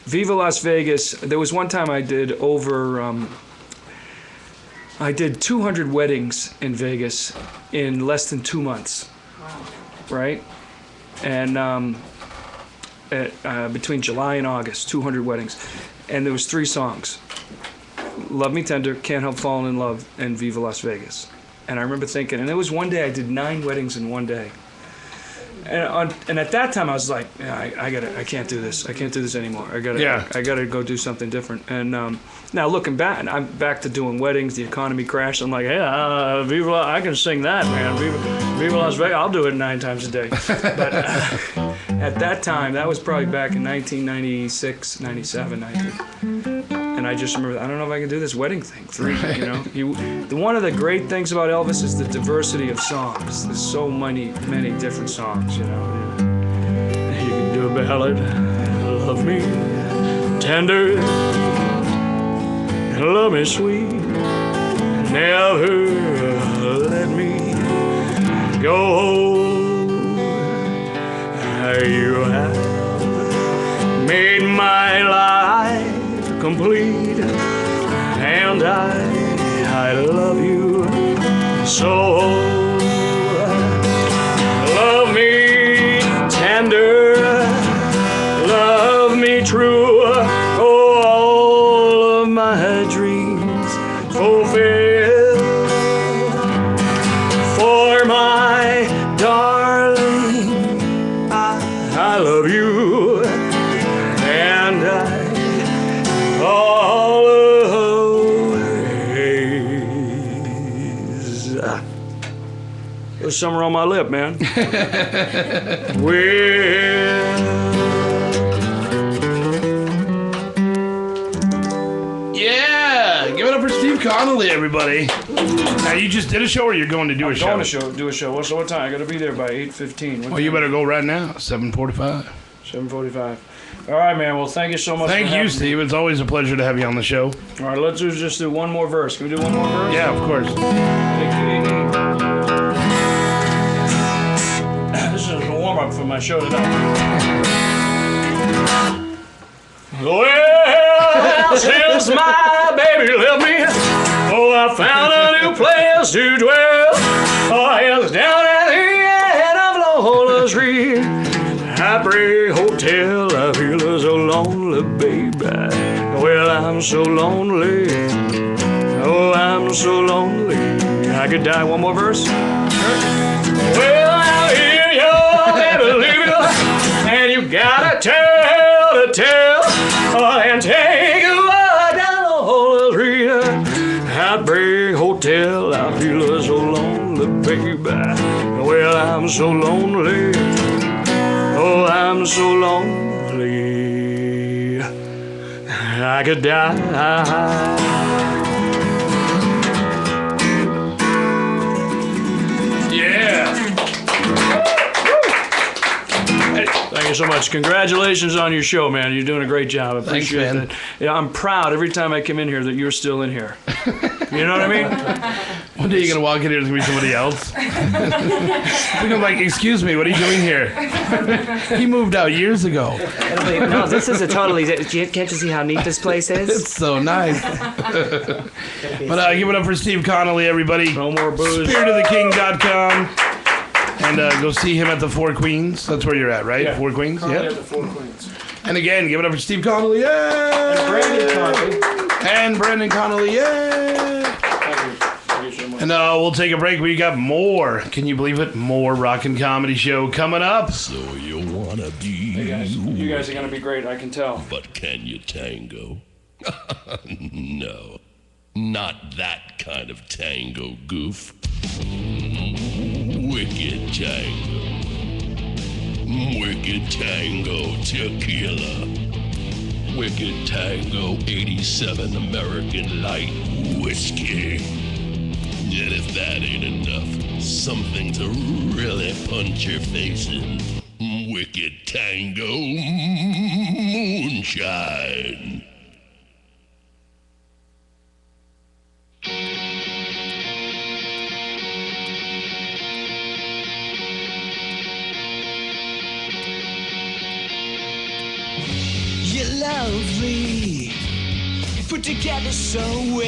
[SPEAKER 4] Viva Las Vegas, there was one time I did I did 200 weddings in Vegas in less than 2 months. Wow. Right? And between July and August, 200 weddings. And there was 3 songs: Love Me Tender, Can't Help Falling in Love, and Viva Las Vegas. And I remember thinking, and there was one day I did 9 weddings in one day. And at that time I was like, I can't do this. I can't do this anymore. I gotta go do something different. And now looking back, I'm back to doing weddings. The economy crashed. I'm like, hey, Viva, I can sing that, man. Viva Las Vegas. I'll do it 9 times a day. But at that time, that was probably back in 1996, 97, I think. And I just remember, I don't know if I can do this wedding thing. 3, one of the great things about Elvis is the diversity of songs. There's so many different songs, You can do a ballad, love me tender, love me sweet, never let me go. You have made my life complete, and I love you so. Love me tender, love me true, all of my dreams fulfill. For my darling, I love you, and I always. There's somewhere on my lip, man.
[SPEAKER 1] Yeah, give it up for Steve Connolly, everybody. Now, you just did a show, or you're going to do a show?
[SPEAKER 4] I'm going to do a show. What's what time? I got to be there by 8:15.
[SPEAKER 1] Well, you better go right now. 7:45.
[SPEAKER 4] 7:45. All right, man. Well, thank you so much.
[SPEAKER 1] Thank you, Steve. It's always a pleasure to have you on the show.
[SPEAKER 4] All right, let's just do one more verse. Can we do one more verse?
[SPEAKER 1] Yeah, of course.
[SPEAKER 4] This is a warm-up for my show tonight. Well, since my baby left me, I found a new place to dwell. It's down at the end of Lola Street, Happy Hotel. I feel so lonely, baby. Well, I'm so lonely. Oh, I'm so lonely. I could die. One more verse. Well, I hear your baby leaving, and you gotta tell and take a ride down the whole street. Happy Hotel. I feel so lonely, baby. Well, I'm so lonely. Oh, I'm so lonely. I could die. Thank you so much. Congratulations on your show, man. You're doing a great job. I appreciate it. Yeah, I'm proud every time I come in here that you're still in here. You know what I mean?
[SPEAKER 1] One day you're going to walk in here, there's going to be somebody else. We're like, excuse me, what are you doing here? He moved out years ago.
[SPEAKER 5] No, this is a totally... Can't you see how neat this place is?
[SPEAKER 1] It's so nice. But give it up for Steve Connolly, everybody.
[SPEAKER 4] No more booze.
[SPEAKER 1] SpiritoftheKing.com. And go see him at the Four Queens. That's where you're at, right?
[SPEAKER 4] Yeah.
[SPEAKER 1] Four Queens?
[SPEAKER 4] Yeah, the Four Queens.
[SPEAKER 1] And again, give it up for Steve Connolly. Yay!
[SPEAKER 4] And Brandon Connolly.
[SPEAKER 1] And Brandon Connolly. Yay!
[SPEAKER 4] Thank you so much.
[SPEAKER 1] And we'll take a break. We got more. Can you believe it? More Rockin' Comedy Show coming up.
[SPEAKER 10] So you wanna be...
[SPEAKER 4] Hey guys, you guys are gonna be great, I can tell.
[SPEAKER 10] But can you tango? No. Not that kind of tango, goof. Wicked tango. Wicked tango tequila. Wicked tango 87 American Light Whiskey. And if that ain't enough, something to really punch your face in. Wicked tango moonshine.
[SPEAKER 11] put together so well.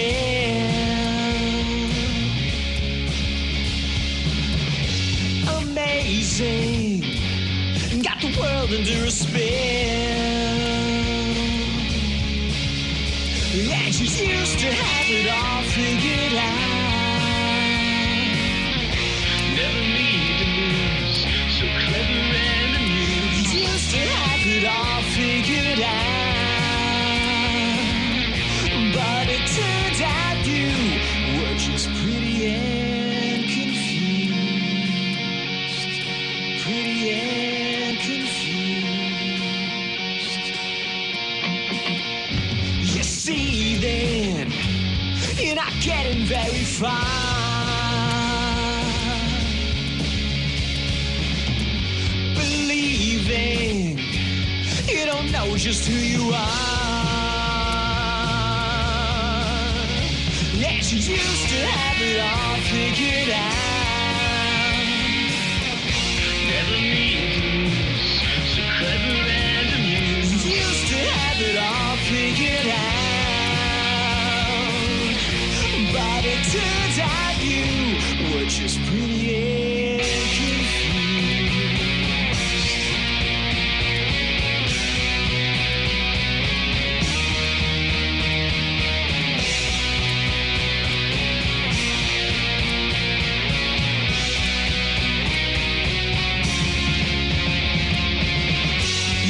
[SPEAKER 11] Amazing, got the world under a spell. And she's used to have it all figured out. Never need to lose, so clever and amused. Used to have it all figured out. But it turned out you were just pretty and confused. Pretty and confused. You see then, you're not getting very far. Believing you don't know just who you are. Yes, you used to have it all figured out. Never need to lose, so clever and amused. Used to have it all figured out. But it turns out you were just pretty and confused.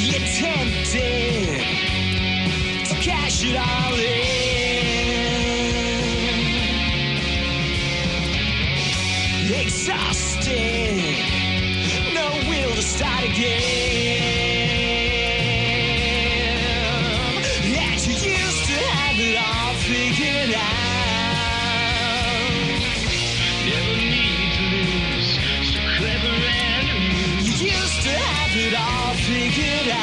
[SPEAKER 11] You're tempted to cash it all in. Exhausted, no will to start again. And you used to have it all figured out. Never need to lose, so clever and amused. You used to have it all figured out.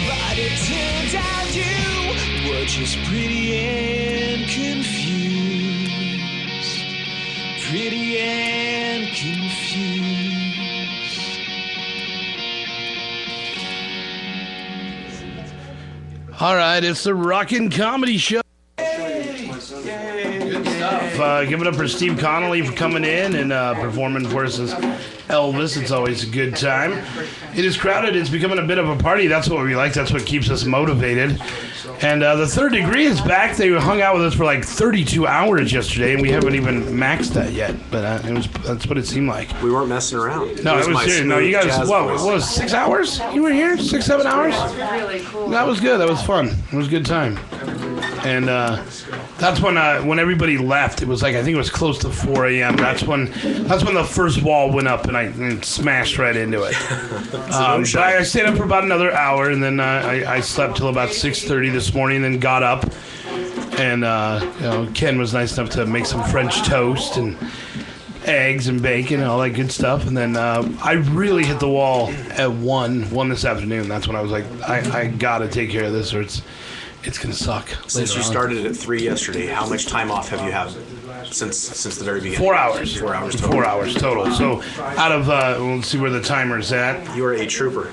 [SPEAKER 11] But it turns out you were just pretty and confused. Pretty and confused.
[SPEAKER 1] All right, it's the Rockin' Comedy Show. Good stuff. Give it up for Steve Connolly for coming in and performing for us as Elvis. It's always a good time. It is crowded. It's becoming a bit of a party. That's what we like. That's what keeps us motivated. And the Third Degree is back. They hung out with us for like 32 hours yesterday, and we haven't even maxed that yet. But that's what it seemed like.
[SPEAKER 12] We weren't messing around.
[SPEAKER 1] No, it was serious. No, you guys, what
[SPEAKER 12] voice.
[SPEAKER 1] was 6 hours? You were here? 6, 7 hours?
[SPEAKER 6] Really cool.
[SPEAKER 1] That was good. That was fun. It was a good time. And that's when everybody left. It was like, I think it was close to 4 a.m. That's when the first wall went up, and I smashed right into it. But I stayed up for about another hour, and then I slept till about 6:30 this morning, then got up. And Ken was nice enough to make some French toast and eggs and bacon and all that good stuff. And then I really hit the wall at 1 this afternoon. That's when I was like, I got to take care of this, or it's going to suck.
[SPEAKER 12] Since you started at 3 yesterday, how much time off have you had since the very beginning?
[SPEAKER 1] 4 hours.
[SPEAKER 12] 4 hours total.
[SPEAKER 1] 4 hours total. So out of, let's see where the timer's at.
[SPEAKER 12] You're a trooper.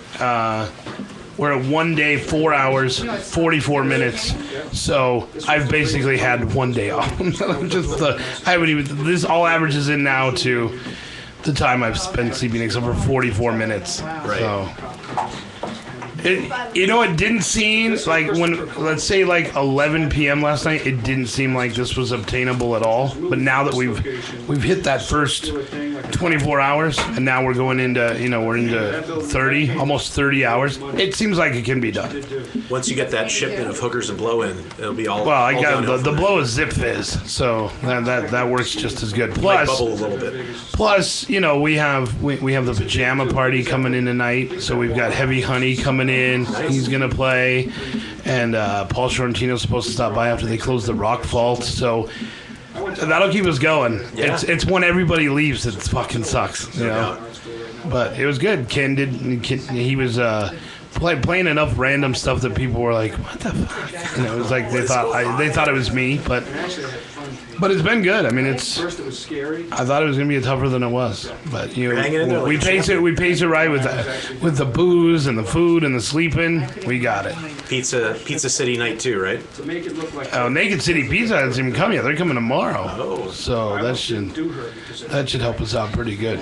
[SPEAKER 1] We're at 1 day, 4 hours, 44 minutes. So I've basically had 1 day off. This all averages in now to the time I've spent sleeping, except for 44 minutes.
[SPEAKER 12] Right.
[SPEAKER 1] So. It didn't seem like when, let's say, like 11 p.m. last night, it didn't seem like this was obtainable at all. But now that we've hit that first 24 hours, and now we're going into, we're into 30, almost 30 hours, it seems like it can be done.
[SPEAKER 12] Once you get that shipment of hookers and blow-in, it'll be all.
[SPEAKER 1] Well, I got the blow is Zip Fizz, so that works just as good.
[SPEAKER 12] Might bubble a little bit.
[SPEAKER 1] Plus, we have the pajama party coming in tonight, so we've got Heavy Honey coming in. Nice. He's gonna play, and Paul Sorrentino's supposed to stop by after they close the Rock Vault, so that'll keep us going.
[SPEAKER 12] Yeah.
[SPEAKER 1] It's when everybody leaves that fucking sucks, But it was good. Ken he was playing enough random stuff that people were like, "What the fuck?" It was like they thought it was me, but it's been good. I mean, I thought it was gonna be tougher than it was, but we pace it right with the booze and the food and the sleeping. We got it.
[SPEAKER 12] Pizza City night 2, right?
[SPEAKER 4] To make it look like.
[SPEAKER 1] Oh, Naked City Pizza hasn't even come yet. They're coming tomorrow.
[SPEAKER 12] Oh.
[SPEAKER 1] So that should help us out pretty good.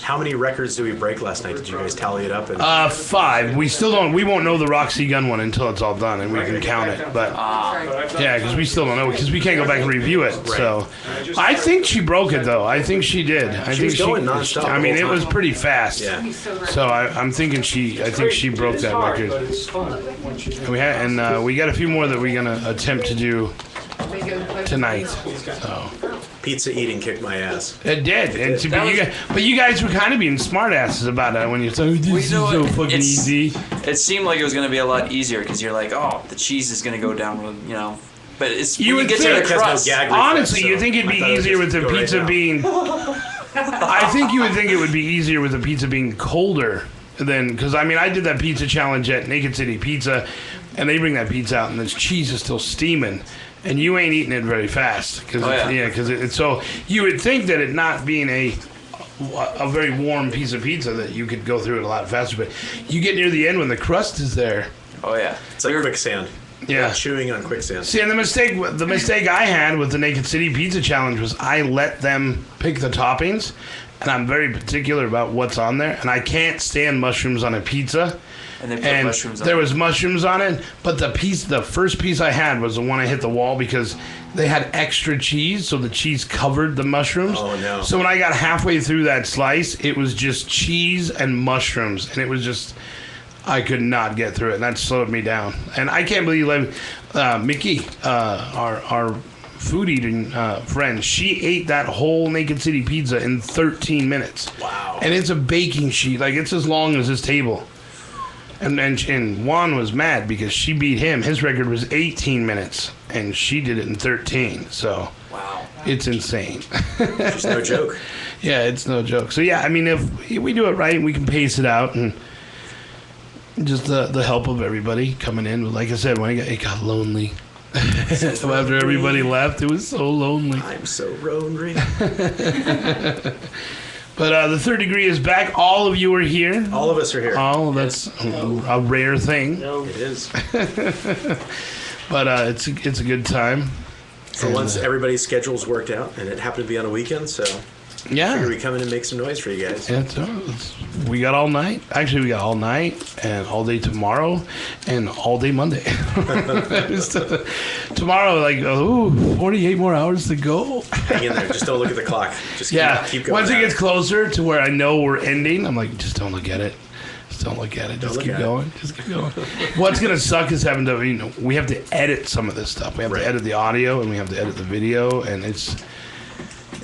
[SPEAKER 12] How many records did we break last night? Did you guys tally it up?
[SPEAKER 1] 5. We still don't. We won't know the Roxy Gun one until it's all done and we can count it. But yeah, because we still don't know because we can't go back and review it. So I think she broke it though. I think she did. I think
[SPEAKER 12] was going nonstop
[SPEAKER 1] I mean,
[SPEAKER 12] the
[SPEAKER 1] it
[SPEAKER 12] whole
[SPEAKER 1] was
[SPEAKER 12] time.
[SPEAKER 1] pretty fast.
[SPEAKER 12] Yeah.
[SPEAKER 1] So I'm thinking I think she broke that record.
[SPEAKER 4] But it's fun.
[SPEAKER 1] And we got a few more that we're gonna attempt to do tonight. So.
[SPEAKER 12] Pizza eating kicked my ass.
[SPEAKER 1] It did. But you guys were kind of being smartasses about it when you said, this is so fucking easy.
[SPEAKER 13] It seemed like it was going to be a lot easier because you're like, oh, the cheese is going to go down, you know. But it's
[SPEAKER 1] you would
[SPEAKER 13] get
[SPEAKER 1] think,
[SPEAKER 13] to the crust.
[SPEAKER 1] honestly, you think it'd be easier with the pizza being... I think you would think it would be easier with the pizza being colder than... Because, I mean, I did that pizza challenge at Naked City Pizza, and they bring that pizza out, and the cheese is still steaming. And you ain't eating it very fast, because it's so. You would think that it not being a very warm piece of pizza that you could go through it a lot faster, but you get near the end when the crust is there.
[SPEAKER 13] Oh yeah,
[SPEAKER 12] it's like quicksand.
[SPEAKER 1] Yeah,
[SPEAKER 12] chewing on quicksand.
[SPEAKER 1] See, and the mistake I had with the Naked City Pizza Challenge was I let them pick the toppings, and I'm very particular about what's on there, and I can't stand mushrooms on a pizza.
[SPEAKER 13] And they put mushrooms on
[SPEAKER 1] there
[SPEAKER 13] it.
[SPEAKER 1] was mushrooms on it, but the first piece I had was the one I hit the wall because they had extra cheese, so the cheese covered the mushrooms.
[SPEAKER 12] Oh, no.
[SPEAKER 1] So when I got halfway through that slice, it was just cheese and mushrooms, and it was just, I could not get through it, and that slowed me down. And I can't believe Mickey, our food eating friend, she ate that whole Naked City pizza in 13 minutes.
[SPEAKER 12] Wow.
[SPEAKER 1] And it's a baking sheet, like it's as long as this table. And Juan was mad because she beat him. His record was 18 minutes, and she did it in 13. So,
[SPEAKER 13] wow,
[SPEAKER 1] it's insane.
[SPEAKER 12] It's no joke.
[SPEAKER 1] Yeah, it's no joke. So yeah, I mean, if we do it right, we can pace it out, and just the help of everybody coming in. Like I said, when it got lonely. So after everybody left, it was so lonely.
[SPEAKER 12] I'm so lonely.
[SPEAKER 1] But the Third Degree is back. All of you are here.
[SPEAKER 12] All of us are here.
[SPEAKER 1] Oh, that's a rare thing.
[SPEAKER 12] It is.
[SPEAKER 1] But it's a good time.
[SPEAKER 12] For once, everybody's schedule's worked out, and it happened to be on a weekend, so
[SPEAKER 1] yeah,
[SPEAKER 12] figured we come in and make some noise for you guys.
[SPEAKER 1] Yeah, we got all night. Actually, we got all night and all day tomorrow and all day Monday. Tomorrow, 48 more hours to go.
[SPEAKER 12] Hang in there. Just don't look at the clock. Just keep going.
[SPEAKER 1] Once it gets closer to where I know we're ending, I'm like, just don't look at it. Just don't look at it. Just keep going. Just keep going. What's gonna suck is having to, we have to edit some of this stuff. We have to edit the audio and we have to edit the video, and it's.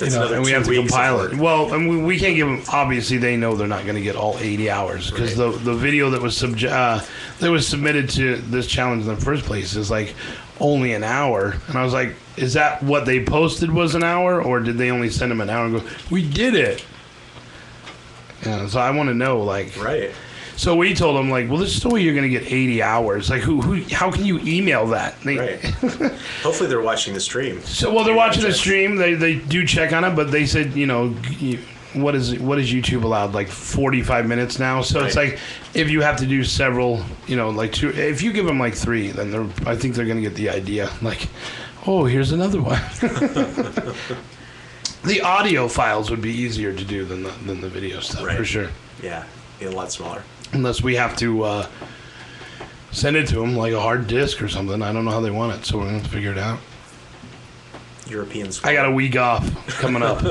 [SPEAKER 1] And we have to compile it. Well, and we can't give them. Obviously, they know they're not going to get all 80 hours because the video that was submitted to this challenge in the first place is like only an hour. And I was like, is that what they posted was an hour, or did they only send them an hour and go, we did it? Yeah. So I want to know,
[SPEAKER 12] right.
[SPEAKER 1] So we told them, well, this is the way you're going to get 80 hours. How can you email that?
[SPEAKER 12] Right. Hopefully they're watching the stream.
[SPEAKER 1] So, they're watching the stream. They do check on it, but they said, what is YouTube allowed? 45 minutes now. So it's like, if you have to do several, two, if you give them 3, then I think they're going to get the idea. Oh, here's another one. The audio files would be easier to do than the video stuff, for sure.
[SPEAKER 12] Yeah, be a lot smaller.
[SPEAKER 1] Unless we have to send it to them like a hard disk or something. I don't know how they want it, so we're going to have to figure it out.
[SPEAKER 12] Europeans.
[SPEAKER 1] I got a week off coming up.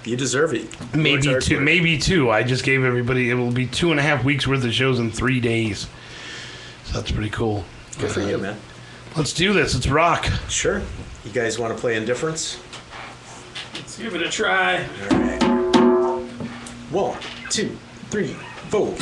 [SPEAKER 12] You deserve it.
[SPEAKER 1] Maybe two. I just gave everybody, it will be 2.5 weeks worth of shows in 3 days. So that's pretty cool.
[SPEAKER 12] Good for you, man.
[SPEAKER 1] Let's do this. Let's rock.
[SPEAKER 12] Sure. You guys want to play Indifference?
[SPEAKER 4] Let's give it a try.
[SPEAKER 12] All right. 1, 2, 3, 4.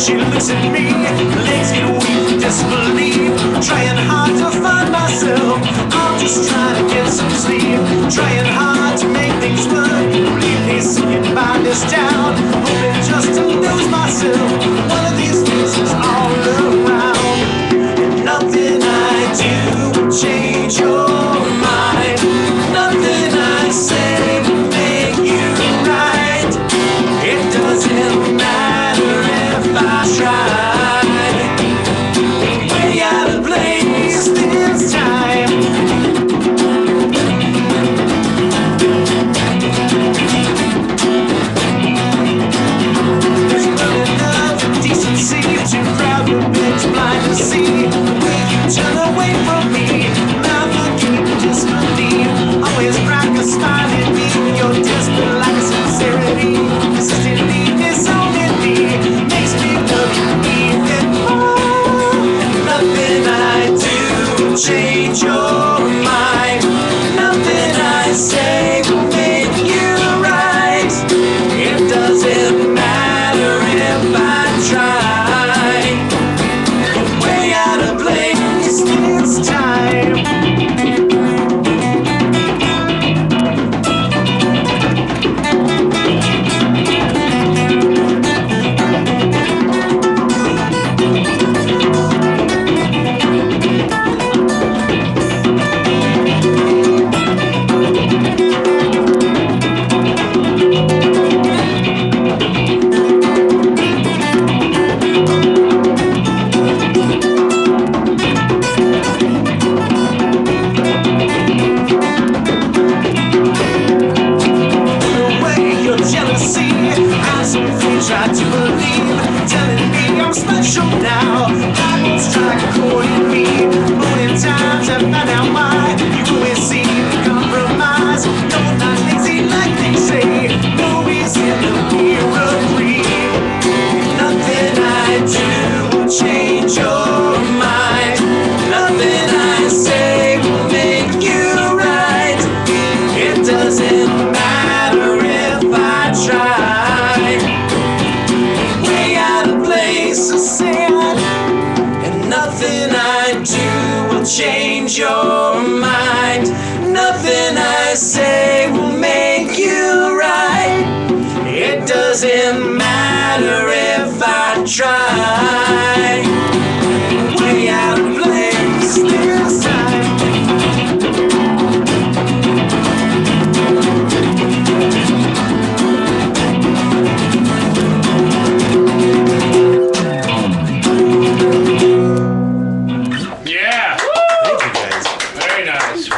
[SPEAKER 11] She looks at me, legs get weak, disbelief, trying hard to find myself. just trying to get some sleep, trying hard to make things work. Believe me, singing by this town, hoping just to lose myself. One of these days is all around, and nothing I do will change your mind. Nothing I say will make you right. It doesn't matter if I try. Way out of place this time. There's not enough decency to grab a bitch blind to see the way you turn away from me. Navigate disbelief, always crack a smile at me when you're desperate like sincerity. Consistently disowning me makes me love you even more. Nothing I do will change your mind. Nothing I say will make you right. It doesn't matter if I try. Way out of place this time. Try to believe, telling me I'm special now. I won't strike a chord in me. Morning times I found out why you always seem to compromise. No, not lazy like they say. Movies in the mirror. Nothing I do will change your mind. Nothing I say will make you right. It doesn't matter if I try. And nothing I do will change your mind. Nothing I say will make you right. It doesn't matter if I try. Way out of place this time.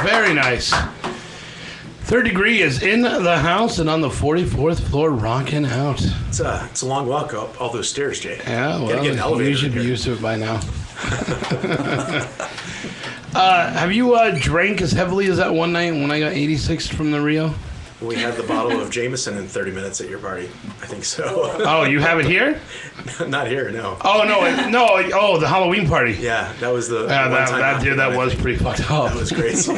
[SPEAKER 1] Very nice. Third Degree is in the house and on the 44th floor rocking out.
[SPEAKER 12] It's a long walk up all those stairs, Jay.
[SPEAKER 1] Yeah, well,
[SPEAKER 12] get an elevator
[SPEAKER 1] you should be
[SPEAKER 12] here.
[SPEAKER 1] used to it by now. Have you drank as heavily as that one night when I got 86 from the Rio?
[SPEAKER 12] We had the bottle of Jameson in 30 minutes at your party. I think so.
[SPEAKER 1] Oh, you have it here?
[SPEAKER 12] Not here, no.
[SPEAKER 1] Oh, no. Oh, the Halloween party.
[SPEAKER 12] Yeah, that was the
[SPEAKER 1] Yeah,
[SPEAKER 12] one time
[SPEAKER 1] that was pretty fucked up.
[SPEAKER 12] That was crazy.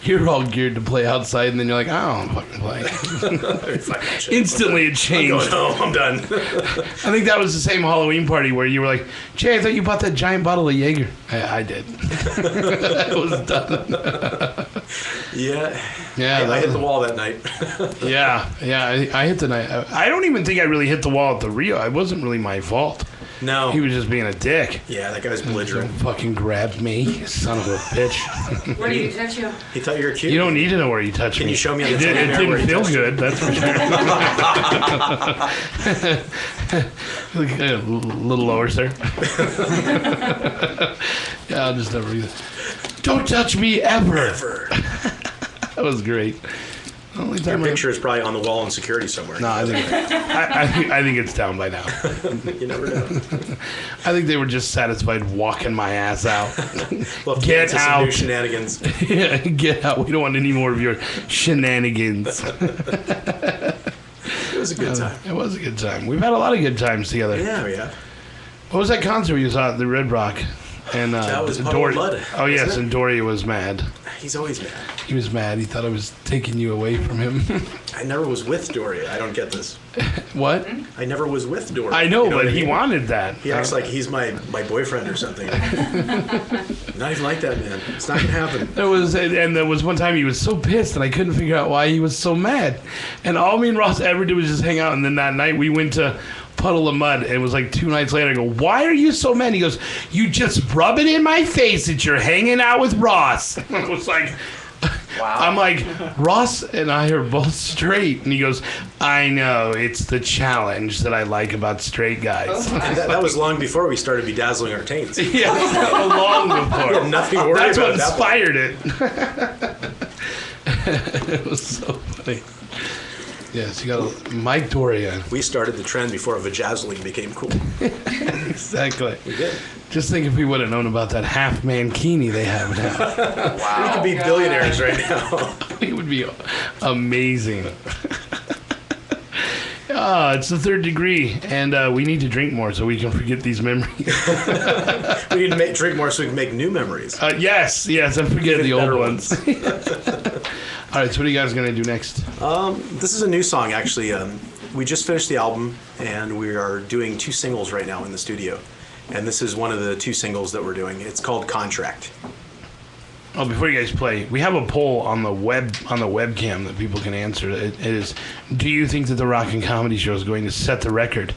[SPEAKER 1] You're all geared to play outside, and then you're like, I don't fucking play. Instantly it changed.
[SPEAKER 12] I'm going home. I'm done.
[SPEAKER 1] I think that was the same Halloween party where you were like, Jay, I thought you bought that giant bottle of Jaeger. I did. It was done.
[SPEAKER 12] Yeah.
[SPEAKER 1] I
[SPEAKER 12] hit the wall that night.
[SPEAKER 1] Yeah, I hit the night. I don't even think I really hit the wall at the Rio. It wasn't really my fault.
[SPEAKER 12] No.
[SPEAKER 1] He was just being a dick.
[SPEAKER 12] Yeah, that guy's belligerent.
[SPEAKER 1] Fucking grabbed me, son of a bitch.
[SPEAKER 14] Where did he touch you?
[SPEAKER 12] He thought you were cute.
[SPEAKER 1] You don't need to know where you touched me.
[SPEAKER 12] Can you show me on the
[SPEAKER 1] It
[SPEAKER 12] television
[SPEAKER 1] didn't
[SPEAKER 12] where he
[SPEAKER 1] feel
[SPEAKER 12] touched
[SPEAKER 1] good, that's for sure. A little lower, sir. Yeah, I'll just never either. Don't touch me ever. That was great. Only
[SPEAKER 12] Your picture is probably on the wall in security somewhere.
[SPEAKER 1] No, I think it's down by now.
[SPEAKER 12] You never know.
[SPEAKER 1] I think they were just satisfied walking my ass out.
[SPEAKER 12] Well,
[SPEAKER 1] Get
[SPEAKER 12] some
[SPEAKER 1] out.
[SPEAKER 12] new shenanigans.
[SPEAKER 1] Yeah, get out. We don't want any more of your shenanigans.
[SPEAKER 12] It was a good time.
[SPEAKER 1] It was a good time. We've had a lot of good times together.
[SPEAKER 12] Yeah, yeah.
[SPEAKER 1] What was that concert you saw at the Red Rock? And
[SPEAKER 12] that was Puddle of Mud.
[SPEAKER 1] Oh yes, and Dory was mad.
[SPEAKER 12] He's always mad.
[SPEAKER 1] He was mad. He thought I was taking you away from him.
[SPEAKER 12] I never was with Dory. I don't get this.
[SPEAKER 1] What?
[SPEAKER 12] I never was with Dory.
[SPEAKER 1] I know,
[SPEAKER 12] You
[SPEAKER 1] but
[SPEAKER 12] what
[SPEAKER 1] he
[SPEAKER 12] mean?
[SPEAKER 1] wanted that.
[SPEAKER 12] He acts like he's my boyfriend or something. Not even like that, man. It's not gonna happen.
[SPEAKER 1] There was one time he was so pissed, and I couldn't figure out why he was so mad. And all me and Ross ever did was just hang out. And then that night we went to Puddle of Mud. And it was like 2 nights later. I go, "Why are you so mad?" He goes, "You just rub it in my face that you're hanging out with Ross." I was like,
[SPEAKER 13] wow.
[SPEAKER 1] I'm like, Ross and I are both straight. And he goes, "I know. It's the challenge that I like about straight guys."
[SPEAKER 12] And that was long before we started bedazzling our taints.
[SPEAKER 1] Yeah, long before.
[SPEAKER 12] We had nothing to worry
[SPEAKER 1] That's
[SPEAKER 12] about.
[SPEAKER 1] what inspired it. It was so funny. Yes, you got Mike Doria.
[SPEAKER 12] We started the trend before vajazzling became cool.
[SPEAKER 1] Exactly.
[SPEAKER 12] We did.
[SPEAKER 1] Just think if we would have known about that half mankini they have now.
[SPEAKER 12] Wow. We could be billionaires right now.
[SPEAKER 1] It would be amazing. It's the third degree, and we need to drink more so we can forget these memories.
[SPEAKER 12] We need to drink more so we can make new memories.
[SPEAKER 1] Yes, and forget the old ones. All right, so what are you guys going to do next?
[SPEAKER 12] This is a new song, actually. We just finished the album, and we are doing 2 singles right now in the studio. And this is one of the 2 singles that we're doing. It's called Contract.
[SPEAKER 1] Oh, before you guys play, we have a poll on the webcam that people can answer. It is, do you think that the Rock and Comedy Show is going to set the record?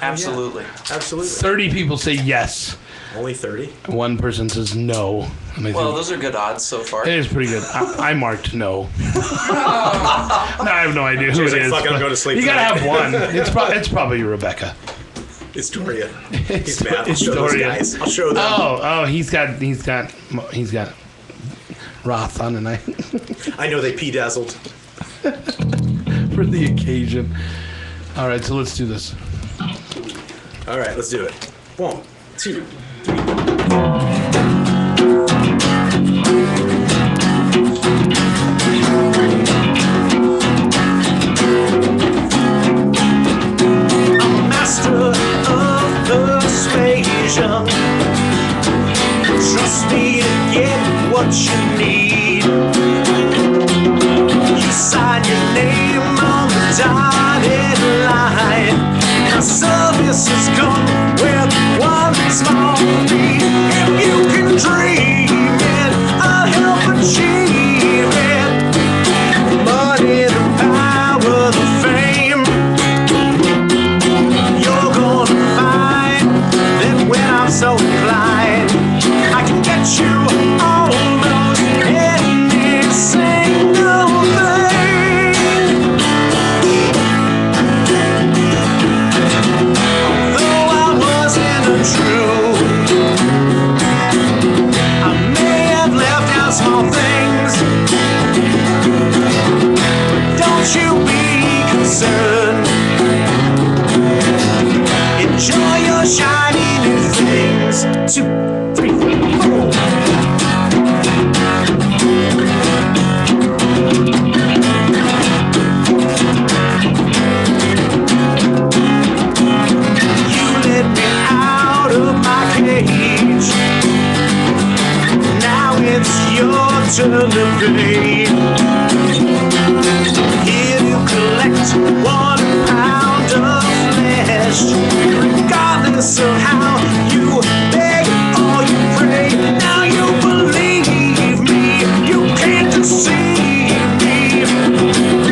[SPEAKER 13] Absolutely.
[SPEAKER 12] Yeah. Absolutely.
[SPEAKER 1] 30 people say yes.
[SPEAKER 12] Only 30?
[SPEAKER 1] One person says no. And
[SPEAKER 13] Well, those are good odds so far.
[SPEAKER 1] It is pretty good. I marked no. I have no idea who it is.
[SPEAKER 12] Fuck, I'm going to sleep
[SPEAKER 1] You
[SPEAKER 12] tonight.
[SPEAKER 1] gotta have one. It's probably Rebecca.
[SPEAKER 12] It's Doria. He's mad. I'll
[SPEAKER 1] It's
[SPEAKER 12] show those
[SPEAKER 1] Doria.
[SPEAKER 12] guys. I'll show them.
[SPEAKER 1] Oh, he's got Roth on tonight.
[SPEAKER 12] I know they pee-dazzled.
[SPEAKER 1] For the occasion. All right, so let's do this.
[SPEAKER 12] All right, let's do it. 1, 2, 3.
[SPEAKER 11] Persuasion. Trust me to get what you need. You sign your name on the dotted line. My service has come with one small fee. If you can dream it, I'll help achieve it. Money, the power, the fame. You're gonna find that when I'm so inclined, I can get you almost any single thing. Although I wasn't true, I may have left out small things. But don't you be concerned. Enjoy your shiny new things. 2, 3, 4. You let me out of my cage. Now it's your turn to play. Here you collect 1 pound of flesh. Regardless of how you beg or you pray, now you believe me, you can't deceive me.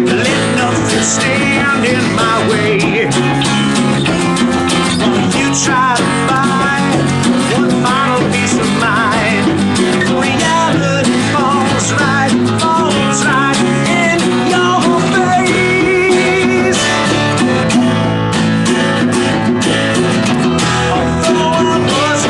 [SPEAKER 11] Let nothing stand in my way. While you try to find 1 final piece of mind, reality falls right in your face. Although I was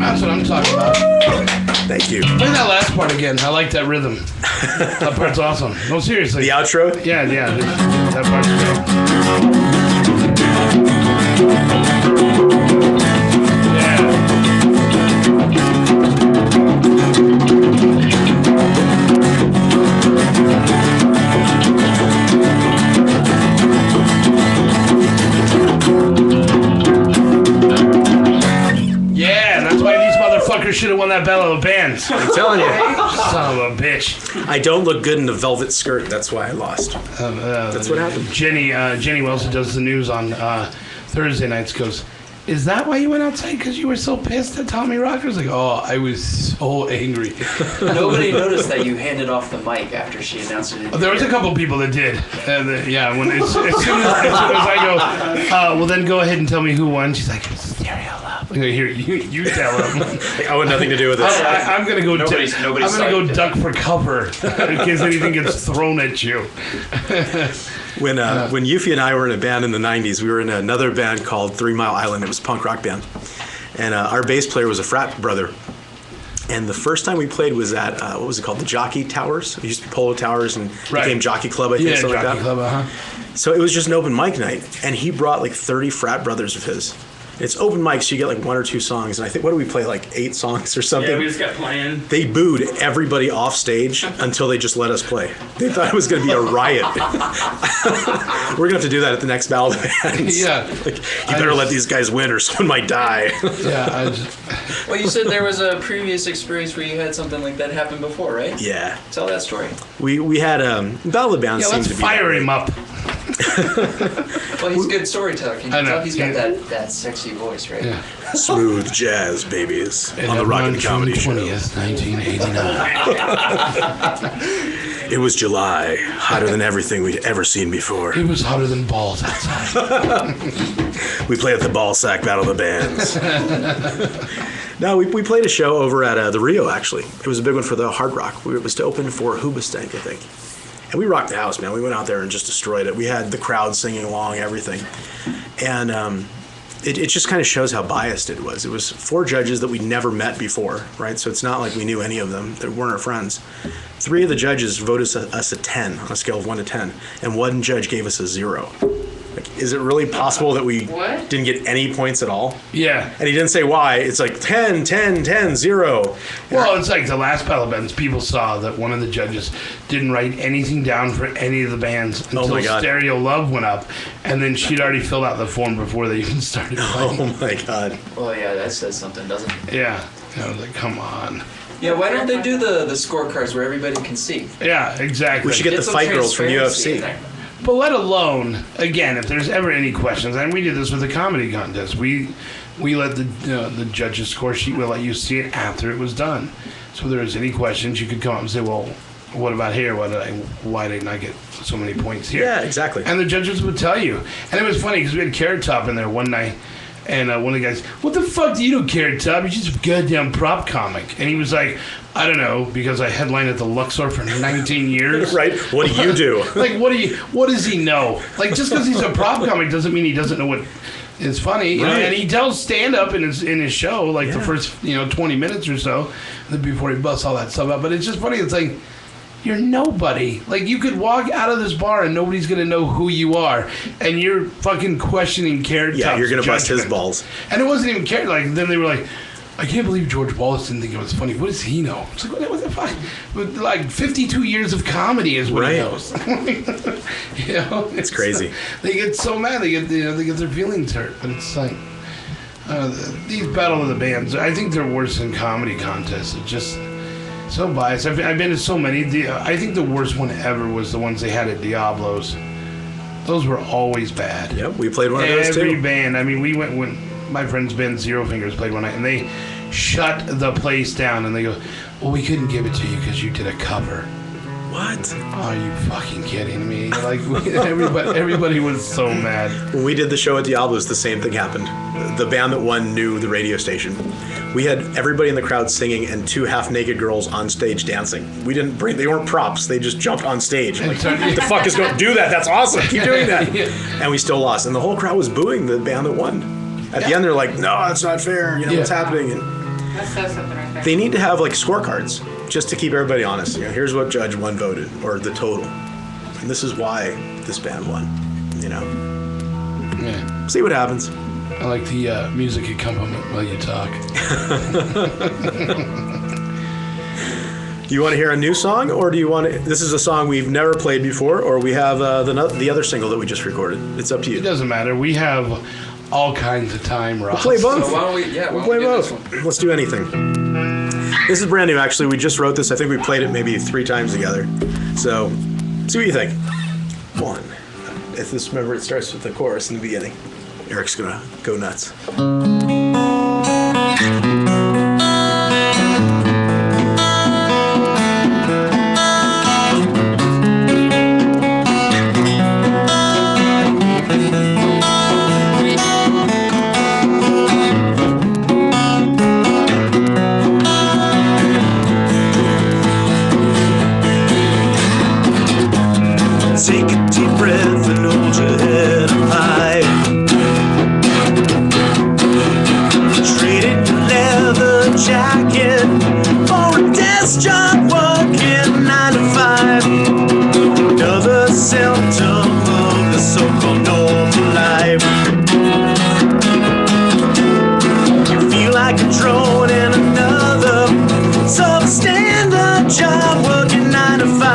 [SPEAKER 1] That's what I'm talking about.
[SPEAKER 12] Thank you.
[SPEAKER 1] Play that last part again. I like that rhythm. That part's awesome. No, seriously.
[SPEAKER 12] The outro?
[SPEAKER 1] Yeah. That part's great. Should have won that Battle of the Bands.
[SPEAKER 12] I'm telling you.
[SPEAKER 1] Son of a bitch.
[SPEAKER 12] I don't look good in a velvet skirt. That's why I lost. That's what happened.
[SPEAKER 1] Jenny Wells, who does the news on Thursday nights, goes, "Is that why you went outside? Because you were so pissed at Tommy Rock?" I was like, "Oh, I was so angry."
[SPEAKER 13] Nobody noticed that you handed off the mic after she announced it.
[SPEAKER 1] There was a couple people that did. When as soon as I go, well, then go ahead and tell me who won. She's like, "Stereo Love." Here, you tell him.
[SPEAKER 12] I want nothing to do with this.
[SPEAKER 1] I'm gonna go. I'm gonna go duck for cover in case anything gets thrown at you.
[SPEAKER 12] When Yuffie and I were in a band in the 90s, we were in another band called 3 Mile Island. It was a punk rock band. And our bass player was a frat brother. And the first time we played was at, what was it called? The Jockey Towers. It used to be Polo Towers and became Jockey Club, I think, something like that.
[SPEAKER 1] Jockey Club,
[SPEAKER 12] So it was just an open mic night. And he brought like 30 frat brothers of his. It's open mic, so you get like 1 or 2 songs. And I think, what do we play, like 8 songs or something?
[SPEAKER 14] Yeah, we just got playing.
[SPEAKER 12] They booed everybody off stage until they just let us play. They thought it was going to be a riot. We're going to have to do that at the next Battle of the Bands.
[SPEAKER 1] Yeah.
[SPEAKER 12] Like, you better let these guys win or someone might die.
[SPEAKER 13] Well, you said there was a previous experience where you had something like that happen before, right?
[SPEAKER 12] Yeah.
[SPEAKER 13] Tell that story.
[SPEAKER 12] We had Battle of the Bands seemed to be...
[SPEAKER 1] fire him up.
[SPEAKER 13] Well, he's a good storyteller. Can you tell he's got that sexy voice, right?
[SPEAKER 12] Yeah. Smooth jazz, babies, on the Rock and Comedy Show.
[SPEAKER 1] 20th, 1989.
[SPEAKER 12] It was July, hotter than everything we'd ever seen before.
[SPEAKER 1] It was hotter than balls outside.
[SPEAKER 12] We played at the Ball Sack Battle of the Bands. No, we played a show over at the Rio, actually. It was a big one for the Hard Rock. It was to open for Hoobastank, I think. And we rocked the house, man. We went out there and just destroyed it. We had the crowd singing along, everything. And it just kind of shows how biased it was. It was 4 judges that we'd never met before, right? So it's not like we knew any of them. They weren't our friends. 3 of the judges voted us a 10 on a scale of 1 to 10. And 1 judge gave us a 0. Like, is it really possible that we didn't get any points at all?
[SPEAKER 1] Yeah.
[SPEAKER 12] And he didn't say why. It's like 10, 10, 10, 0.
[SPEAKER 1] Well, it's like the last Battle of Bands, people saw that one of the judges didn't write anything down for any of the bands until Stereo Love went up, and then she'd already filled out the form before they even started playing.
[SPEAKER 12] Oh my God.
[SPEAKER 13] Well, yeah, that says something, doesn't it?
[SPEAKER 1] Yeah. I was like, come on.
[SPEAKER 13] Yeah, why don't they do the scorecards where everybody can see?
[SPEAKER 1] Yeah, exactly.
[SPEAKER 12] We should get the Fight Girls from UFC.
[SPEAKER 1] But let alone, again, if there's ever any questions, and we did this with the comedy contest, we let the judges' score sheet, we'll let you see it after it was done. So if there's any questions, you could come up and say, well, what about here? Why didn't I get so many points here?
[SPEAKER 12] Yeah, exactly.
[SPEAKER 1] And the judges would tell you. And it was funny because we had Carrot Top in there one night. And one of the guys, what the fuck do you do, Carrot Top? You're just a goddamn prop comic. And he was like, I don't know, because I headlined at the Luxor for 19 years.
[SPEAKER 12] Right? What do you do?
[SPEAKER 1] Like, what does he know? Like, just because he's a prop comic doesn't mean he doesn't know what is funny. You know? And he tells stand-up in his show, like the first 20 minutes or so, before he busts all that stuff out. But it's just funny. It's like, you're nobody. Like, you could walk out of this bar and nobody's going to know who you are. And you're fucking questioning Carrot Top's
[SPEAKER 12] you're going to bust his
[SPEAKER 1] judgment.
[SPEAKER 12] balls.
[SPEAKER 1] And it wasn't even Carrot. Like, then they were like, I can't believe George Wallace didn't think it was funny. What does he know? It's like, what the fuck? But like 52 years of comedy is what he knows.
[SPEAKER 12] It's crazy.
[SPEAKER 1] They get so mad. They get their feelings hurt. But it's like these Battle of the Bands. I think they're worse than comedy contests. It's just so biased. I've been to so many. I think the worst one ever was the ones they had at Diablo's. Those were always bad.
[SPEAKER 12] Yep, we played one of those too.
[SPEAKER 1] Every band. I mean, we went when my friend's band Zero Fingers played one night, and they shut the place down. And they go, "Well, we couldn't give it to you because you did a cover."
[SPEAKER 12] What?
[SPEAKER 1] Are you fucking kidding me? Like, everybody was so mad.
[SPEAKER 12] When we did the show at Diablo's, the same thing happened. The band that won knew the radio station. We had everybody in the crowd singing and 2 half-naked girls on stage dancing. They weren't props. They just jumped on stage. Like, what the fuck is going to do that? That's awesome. Keep doing that. And we still lost. And the whole crowd was booing the band that won. At the end, they're like, no, that's not fair. What's happening? And
[SPEAKER 14] That says something right there.
[SPEAKER 12] They need to have like scorecards just to keep everybody honest. You know, here's what judge one voted or the total, and this is why this band won. You know.
[SPEAKER 1] Yeah.
[SPEAKER 12] See what happens.
[SPEAKER 1] I like the music accompaniment while you talk.
[SPEAKER 12] Do you want to hear a new song, or do you want to? This is a song we've never played before, or we have the other single that we just recorded. It's up to you.
[SPEAKER 1] It doesn't matter. We have all kinds of time, Ross.
[SPEAKER 12] We'll play both.
[SPEAKER 13] So why don't we? Yeah,
[SPEAKER 12] We'll play both. Let's do anything. This is brand new, actually. We just wrote this. I think we played it maybe 3 times together. So, see what you think. 1. If this, remember, it starts with the chorus in the beginning. Eric's gonna go nuts. Take a deep breath and hold your head up high. Traded your leather jacket for a desk job working 9 to 5. Another symptom of the so-called normal life. You feel like a drone in another substandard job working 9 to 5.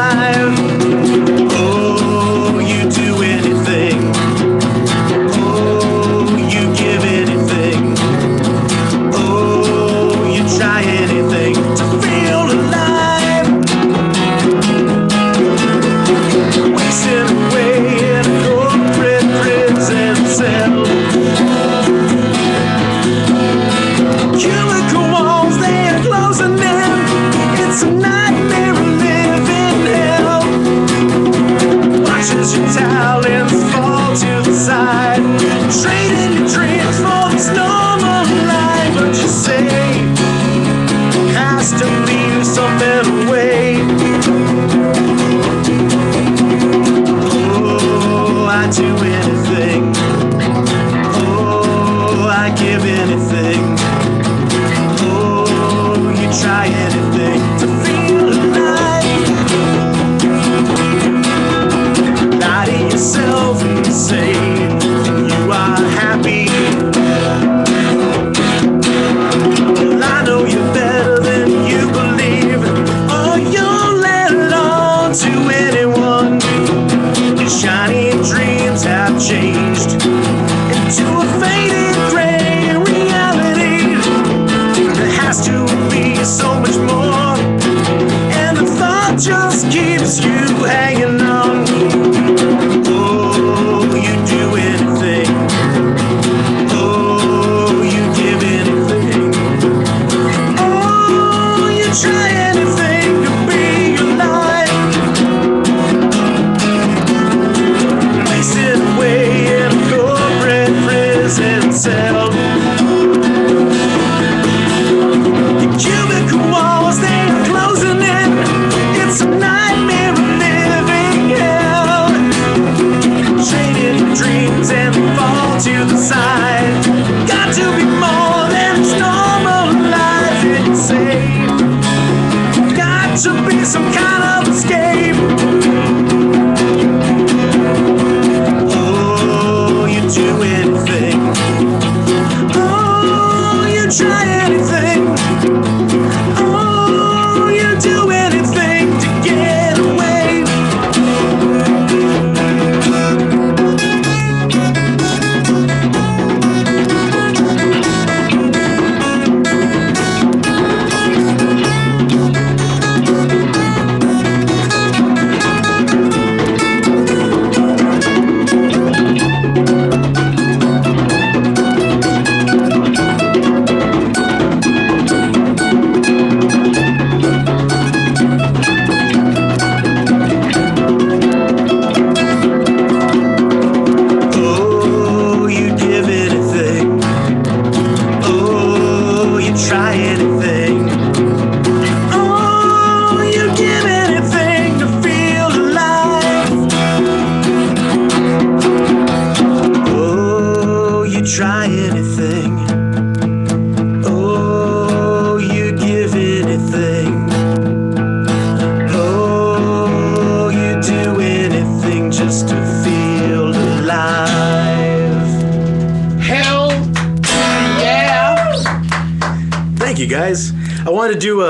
[SPEAKER 12] guys. I wanted to do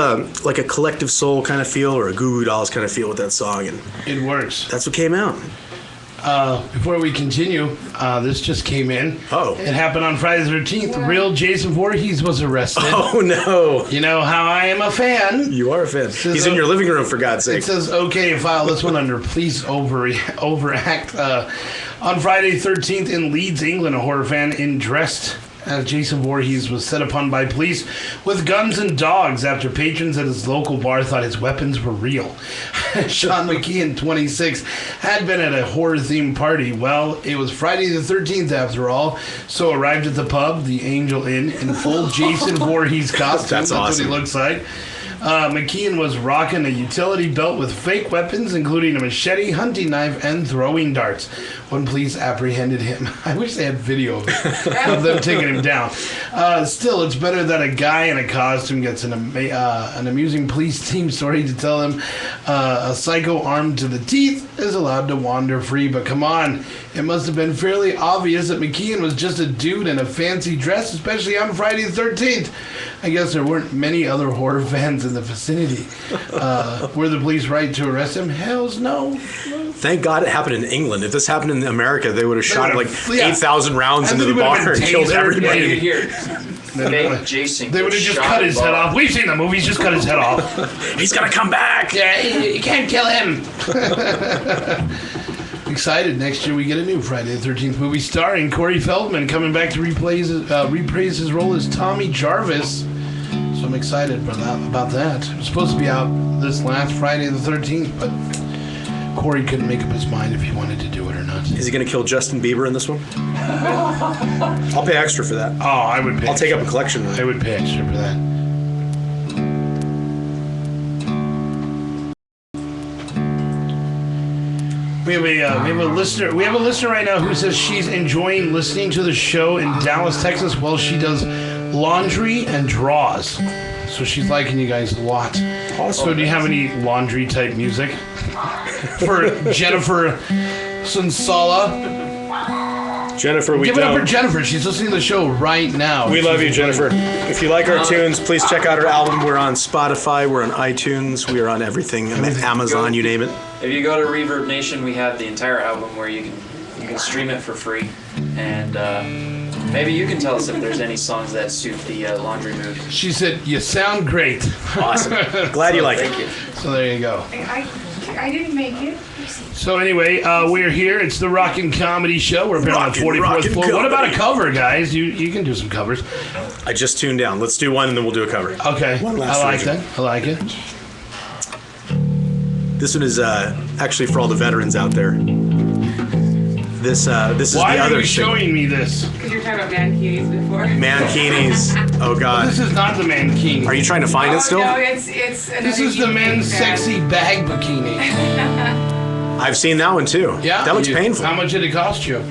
[SPEAKER 12] like a Collective Soul kind of feel or a Goo Goo Dolls kind of feel with that song, and
[SPEAKER 1] it works.
[SPEAKER 12] That's what came out.
[SPEAKER 1] Before we continue, this just came in.
[SPEAKER 12] Oh.
[SPEAKER 1] It happened on Friday the 13th. Real Jason Voorhees was arrested.
[SPEAKER 12] Oh, no.
[SPEAKER 1] You know how I am a fan.
[SPEAKER 12] You are a fan. He's in your living room, for God's sake.
[SPEAKER 1] It says, okay, file this one under police overact. On Friday 13th in Leeds, England, a horror fan dressed as Jason Voorhees was set upon by police with guns and dogs after patrons at his local bar thought his weapons were real. Sean McKeon, 26, had been at a horror-themed party. Well, it was Friday the 13th after all, so arrived at the pub, the Angel Inn, in full Jason Voorhees costume.
[SPEAKER 12] That's awesome.
[SPEAKER 1] What he looks like. McKeon was rocking a utility belt with fake weapons, including a machete, hunting knife, and throwing darts. When police apprehended him, I wish they had video of them taking him down. Still, it's better that a guy in a costume gets an amusing police team story to tell him a psycho armed to the teeth is allowed to wander free. But come on, it must have been fairly obvious that McKeon was just a dude in a fancy dress, especially on Friday the 13th. I guess there weren't many other horror fans in the vicinity. Were the police right to arrest him? Hells no.
[SPEAKER 12] Thank God it happened in England. If this happened in America, they would have shot like 8,000 rounds into the bar and killed everybody.
[SPEAKER 13] Jason.
[SPEAKER 1] They would have just cut his head off. We've seen the movies. Just cut his head off.
[SPEAKER 12] He's gonna come back.
[SPEAKER 1] Yeah, you can't kill him. Excited. Next year we get a new Friday the 13th movie starring Corey Feldman coming back to reprise his role as Tommy Jarvis. So I'm excited about that. It was supposed to be out this last Friday the 13th, but Corey couldn't make up his mind if he wanted to do it or not.
[SPEAKER 12] Is he going to kill Justin Bieber in this one? I'll pay extra for that.
[SPEAKER 1] Oh, I would pay.
[SPEAKER 12] I'll take up a collection.
[SPEAKER 1] I would pay extra for that. We have a listener. We have a listener right now who says she's enjoying listening to the show in Dallas, Texas, while she does laundry and draws. So she's liking you guys a lot. Awesome. So do you have any laundry type music for Jennifer Sunsala?
[SPEAKER 12] Jennifer,
[SPEAKER 1] Give it up for Jennifer. She's listening to the show right now.
[SPEAKER 12] We love you, Jennifer. If you like our tunes, please check out our album. We're on Spotify. We're on iTunes. We are on everything. Amazon, you name it.
[SPEAKER 13] If you go to Reverb Nation, we have the entire album where you can stream it for free. And maybe you can tell us if there's any songs that suit the laundry mood.
[SPEAKER 1] She said, you sound great.
[SPEAKER 12] Awesome. Glad you like it.
[SPEAKER 13] Thank you.
[SPEAKER 1] So there you go.
[SPEAKER 14] I didn't make it.
[SPEAKER 1] So anyway, we're here. It's the Rockin' Comedy Show. We're on the 44th floor. What about a cover, guys? You can do some covers.
[SPEAKER 12] I just tuned down. Let's do one and then we'll do a cover.
[SPEAKER 1] Okay.
[SPEAKER 12] One last
[SPEAKER 1] I like
[SPEAKER 12] version.
[SPEAKER 1] that. I like it.
[SPEAKER 12] This one is actually for all the veterans out there. This is
[SPEAKER 1] Why
[SPEAKER 12] the
[SPEAKER 1] are
[SPEAKER 12] other
[SPEAKER 1] you showing me this?
[SPEAKER 14] Because you were talking about mankinis before.
[SPEAKER 12] Mankinis. Oh God.
[SPEAKER 1] This is not the mankini.
[SPEAKER 12] Are you trying to find it still?
[SPEAKER 14] No, it's
[SPEAKER 1] This is the men's sexy bag bikini.
[SPEAKER 12] I've seen that one too.
[SPEAKER 1] Yeah.
[SPEAKER 12] That looks painful.
[SPEAKER 1] How much did it cost you?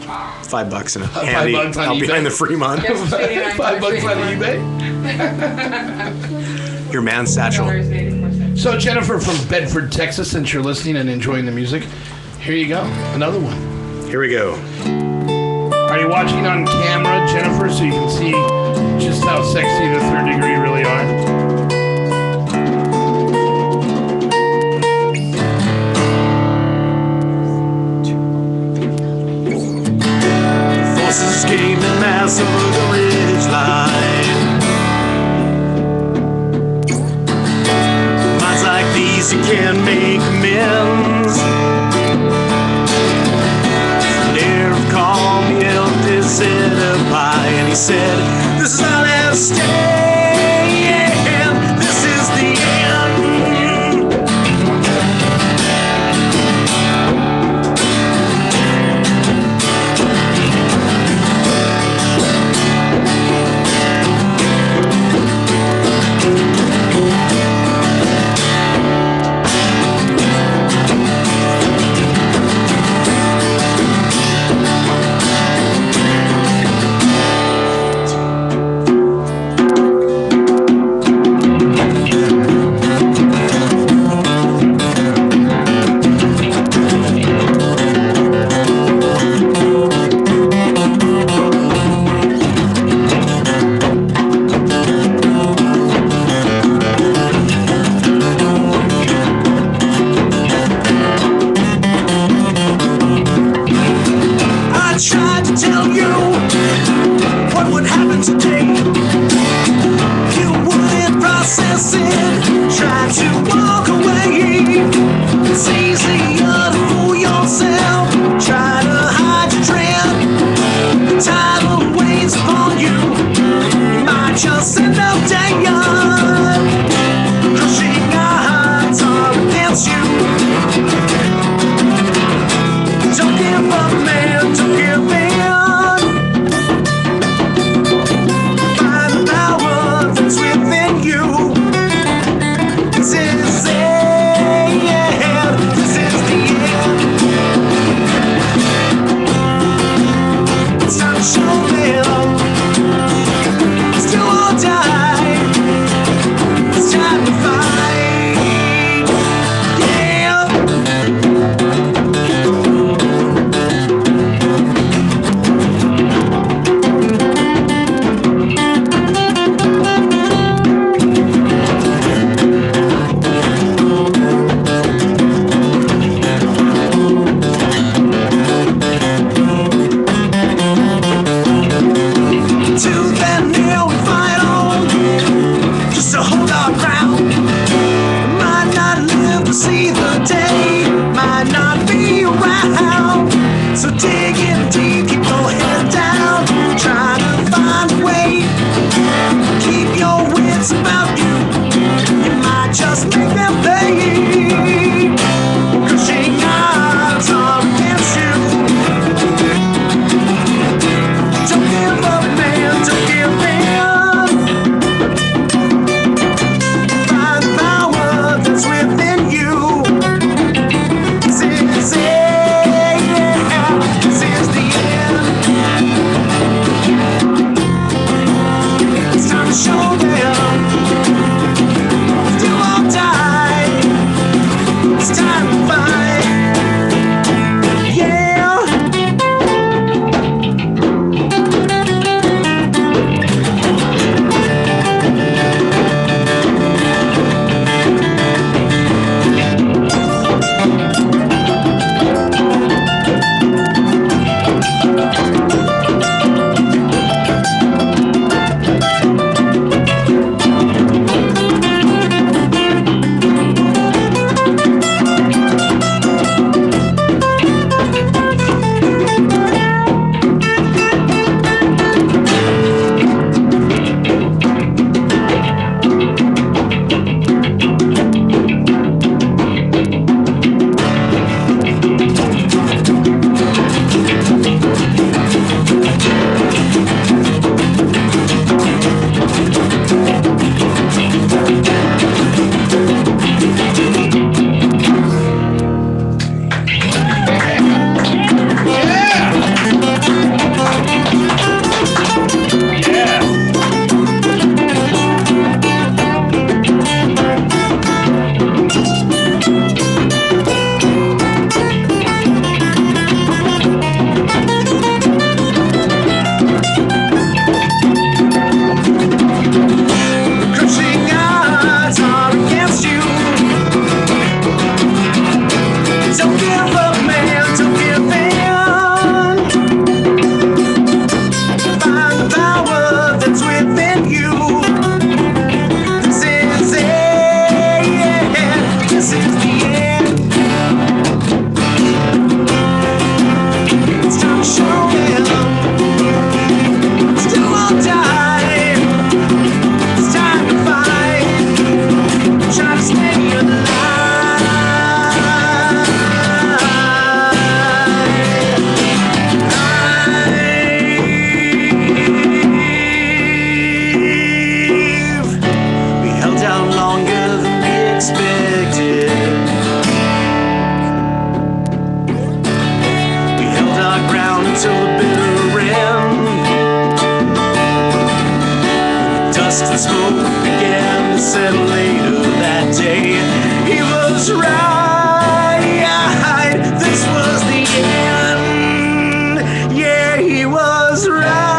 [SPEAKER 12] $5 and a handy
[SPEAKER 1] $5 on
[SPEAKER 12] out
[SPEAKER 1] eBay.
[SPEAKER 12] behind the Fremont.
[SPEAKER 1] $5 on eBay.
[SPEAKER 12] Your man's satchel.
[SPEAKER 1] So Jennifer from Bedford, Texas, since you're listening and enjoying the music, here you go. Another one.
[SPEAKER 12] Here we go.
[SPEAKER 1] Are you watching on camera, Jennifer, so you can see just how sexy the Third Degree really are?
[SPEAKER 11] Forces came to mass over the ridge line. Minds like these, you can't make amends. Near of calm, he held his head up high and he said, "This is our last stand. This is the end." So hold our ground. Might not live to see the day, might not be around. So dig in deep, keep your head down, try to find a way. Keep your wits about you, you might just make them pay. Crushing odds are against you. Don't give up, man, don't give in. Find the power that's within you. This is it, yeah. This is the end. It's time to show them. Do or die. It's time to fight. Yeah. Crushing odds are against you. Don't give up, man, don't give in. Find the power that's within you. This is it, yeah. This is the end. It's time to show them. It's do or die. It's time to fight. Try to stay alive. We held out longer than we expected. We held our ground until the bitter end. Dust and smoke began to settle later that day. He was right. This was the end. Yeah, he was right.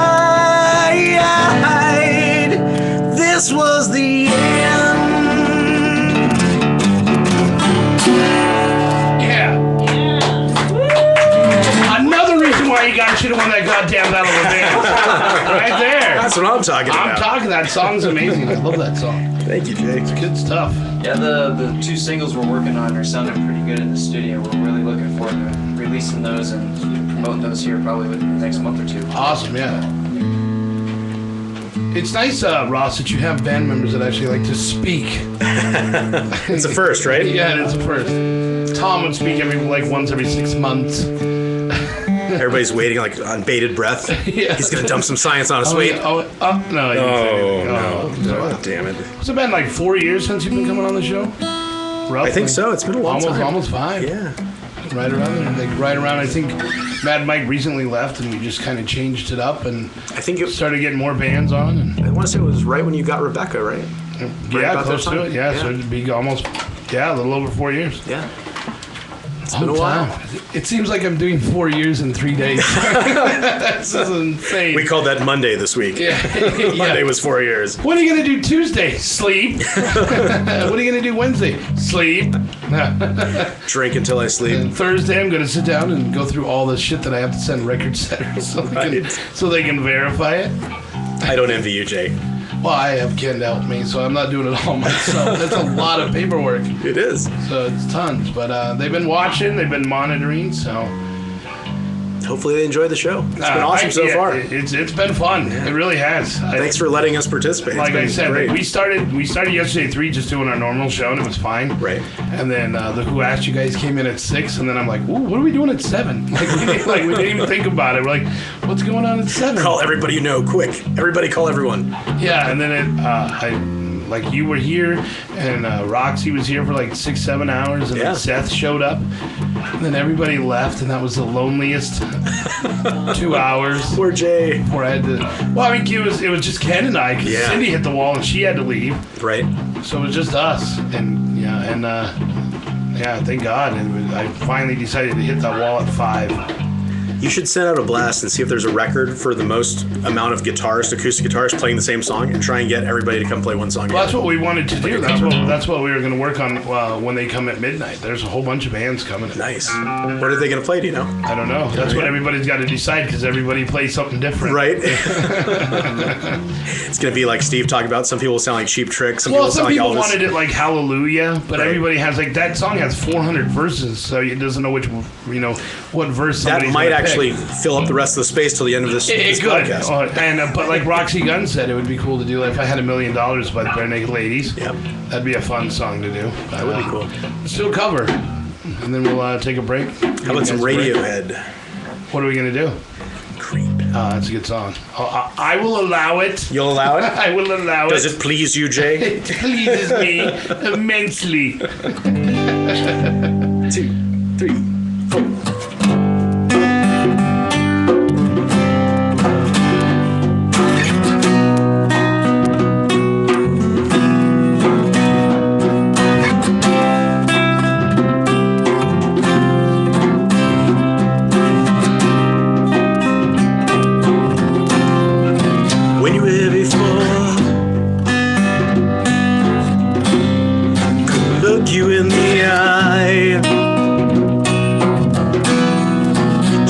[SPEAKER 11] This was the end.
[SPEAKER 1] Yeah. Another reason why you guys should have won that goddamn Battle of the Bands. Right there.
[SPEAKER 12] That's what I'm talking about.
[SPEAKER 1] I'm talking. That song's amazing. I love that song.
[SPEAKER 12] Thank you, Jake.
[SPEAKER 1] It's good stuff.
[SPEAKER 13] Yeah, the two singles we're working on are sounding pretty good in the studio. We're really looking forward to releasing those and promoting those here probably within the next month or two.
[SPEAKER 1] Awesome, yeah. It's nice, Ross, that you have band members that actually like to speak.
[SPEAKER 12] It's a first, right?
[SPEAKER 1] Yeah, it's a first. Tom would speak once every 6 months.
[SPEAKER 12] Everybody's waiting on bated breath.
[SPEAKER 1] Yeah.
[SPEAKER 12] He's gonna dump some science on us. Wait.
[SPEAKER 1] No.
[SPEAKER 12] Oh, damn it.
[SPEAKER 1] Has it been like 4 years since you've been coming on the show? Roughly?
[SPEAKER 12] I think so. It's been a long time.
[SPEAKER 1] Almost 5.
[SPEAKER 12] Yeah.
[SPEAKER 1] Right around there. Right around, I think Mad Mike recently left and we just kind of changed it up and
[SPEAKER 12] I think it
[SPEAKER 1] started getting more bands on. And
[SPEAKER 12] I want to say it was right when you got Rebecca, right?
[SPEAKER 1] Yeah, close to it. Yeah, so it'd be almost, a little over 4 years.
[SPEAKER 12] Yeah. It's
[SPEAKER 1] been a while. It seems like I'm doing 4 years in 3 days. This is insane.
[SPEAKER 12] We called that Monday this week.
[SPEAKER 1] Yeah.
[SPEAKER 12] Monday was 4 years.
[SPEAKER 1] What are you going to do Tuesday? Sleep. What are you going to do Wednesday? Sleep.
[SPEAKER 12] Drink until I sleep.
[SPEAKER 1] And Thursday, I'm going to sit down and go through all the shit that I have to send record setters so they can verify it.
[SPEAKER 12] I don't envy you, Jay.
[SPEAKER 1] Well, I have Ken to help me, so I'm not doing it all myself. That's a lot of paperwork.
[SPEAKER 12] It is.
[SPEAKER 1] So it's tons. But they've been watching, they've been monitoring, so...
[SPEAKER 12] Hopefully they enjoyed the show. It's been awesome so far.
[SPEAKER 1] It's been fun. Yeah. It really has.
[SPEAKER 12] Thanks for letting us participate.
[SPEAKER 1] Like I said, we started yesterday at 3 just doing our normal show, and it was fine.
[SPEAKER 12] Right.
[SPEAKER 1] And then the Who Asked You guys came in at 6, and then I'm like, ooh, what are we doing at 7? Like we didn't even think about it. We're like, what's going on at 7?
[SPEAKER 12] Call everybody you know, quick. Everybody call everyone.
[SPEAKER 1] Yeah, and then like you were here, and Roxy was here for like 6-7 hours, and then Seth showed up, and then everybody left, and that was the loneliest 2 hours.
[SPEAKER 12] Poor Jay.
[SPEAKER 1] Before I had to. Well, I mean, it was just Ken and I, because Cindy hit the wall and she had to leave.
[SPEAKER 12] Right.
[SPEAKER 1] So it was just us, and thank God, I finally decided to hit that wall at 5.
[SPEAKER 12] You should send out a blast and see if there's a record for the most amount of acoustic guitarists playing the same song, and try and get everybody to come play one song.
[SPEAKER 1] Well, that's what we wanted to do. That's what we were going to work on when they come at midnight. There's a whole bunch of bands coming.
[SPEAKER 12] Nice. What are they going to play? Do you know?
[SPEAKER 1] I don't know. That's what everybody's got to decide, because everybody plays something different.
[SPEAKER 12] Right. It's going to be like Steve talked about. Some people sound like Cheap Trick. Some people
[SPEAKER 1] wanted it like Hallelujah, but everybody has like that song has 400 verses, so it doesn't know what verse somebody's
[SPEAKER 12] that might
[SPEAKER 1] actually
[SPEAKER 12] fill up the rest of the space till the end of this podcast.
[SPEAKER 1] But like Roxy Gunn said, it would be cool to do. Like if I had $1 Million by the Bare Naked Ladies, that'd be a fun song to do.
[SPEAKER 12] That would be cool.
[SPEAKER 1] Let's do a cover, and then we'll take a break.
[SPEAKER 12] How about some Radiohead?
[SPEAKER 1] What are we gonna do?
[SPEAKER 12] Creep.
[SPEAKER 1] That's a good song. I will allow it.
[SPEAKER 12] You'll allow it?
[SPEAKER 1] I will allow it.
[SPEAKER 12] Does it please you, Jay?
[SPEAKER 1] It pleases me immensely.
[SPEAKER 12] 2, 3, 4.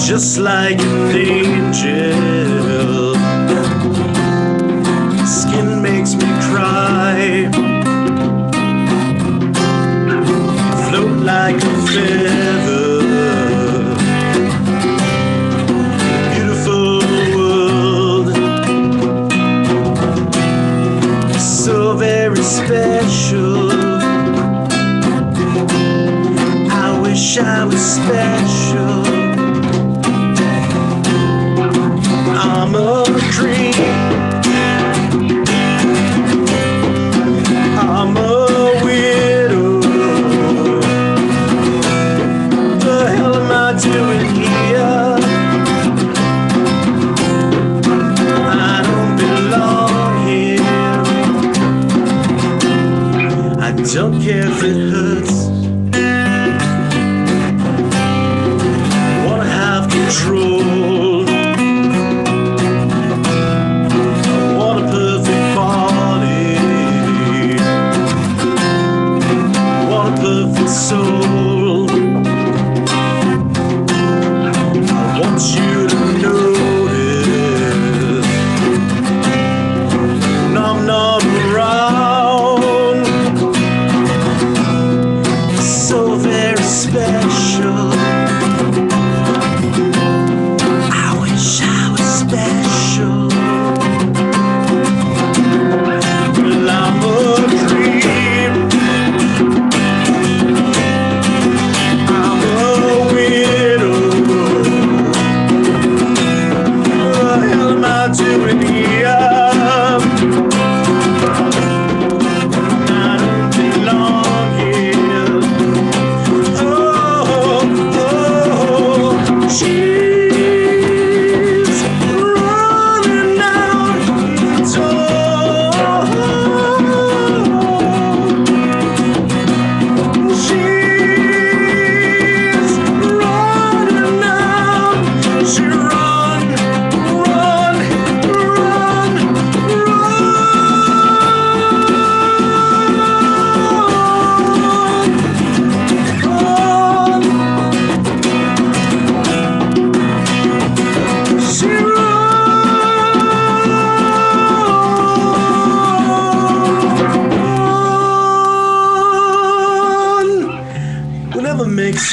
[SPEAKER 12] Just like an angel, skin makes me cry, float like a feather, beautiful world, so very special. I wish I was special. I'm a creep. I'm a widow. The hell am I doing here? I don't belong here. I don't care if it hurts. Wanna have control. Soul, I want you to notice when I'm not around. So very special.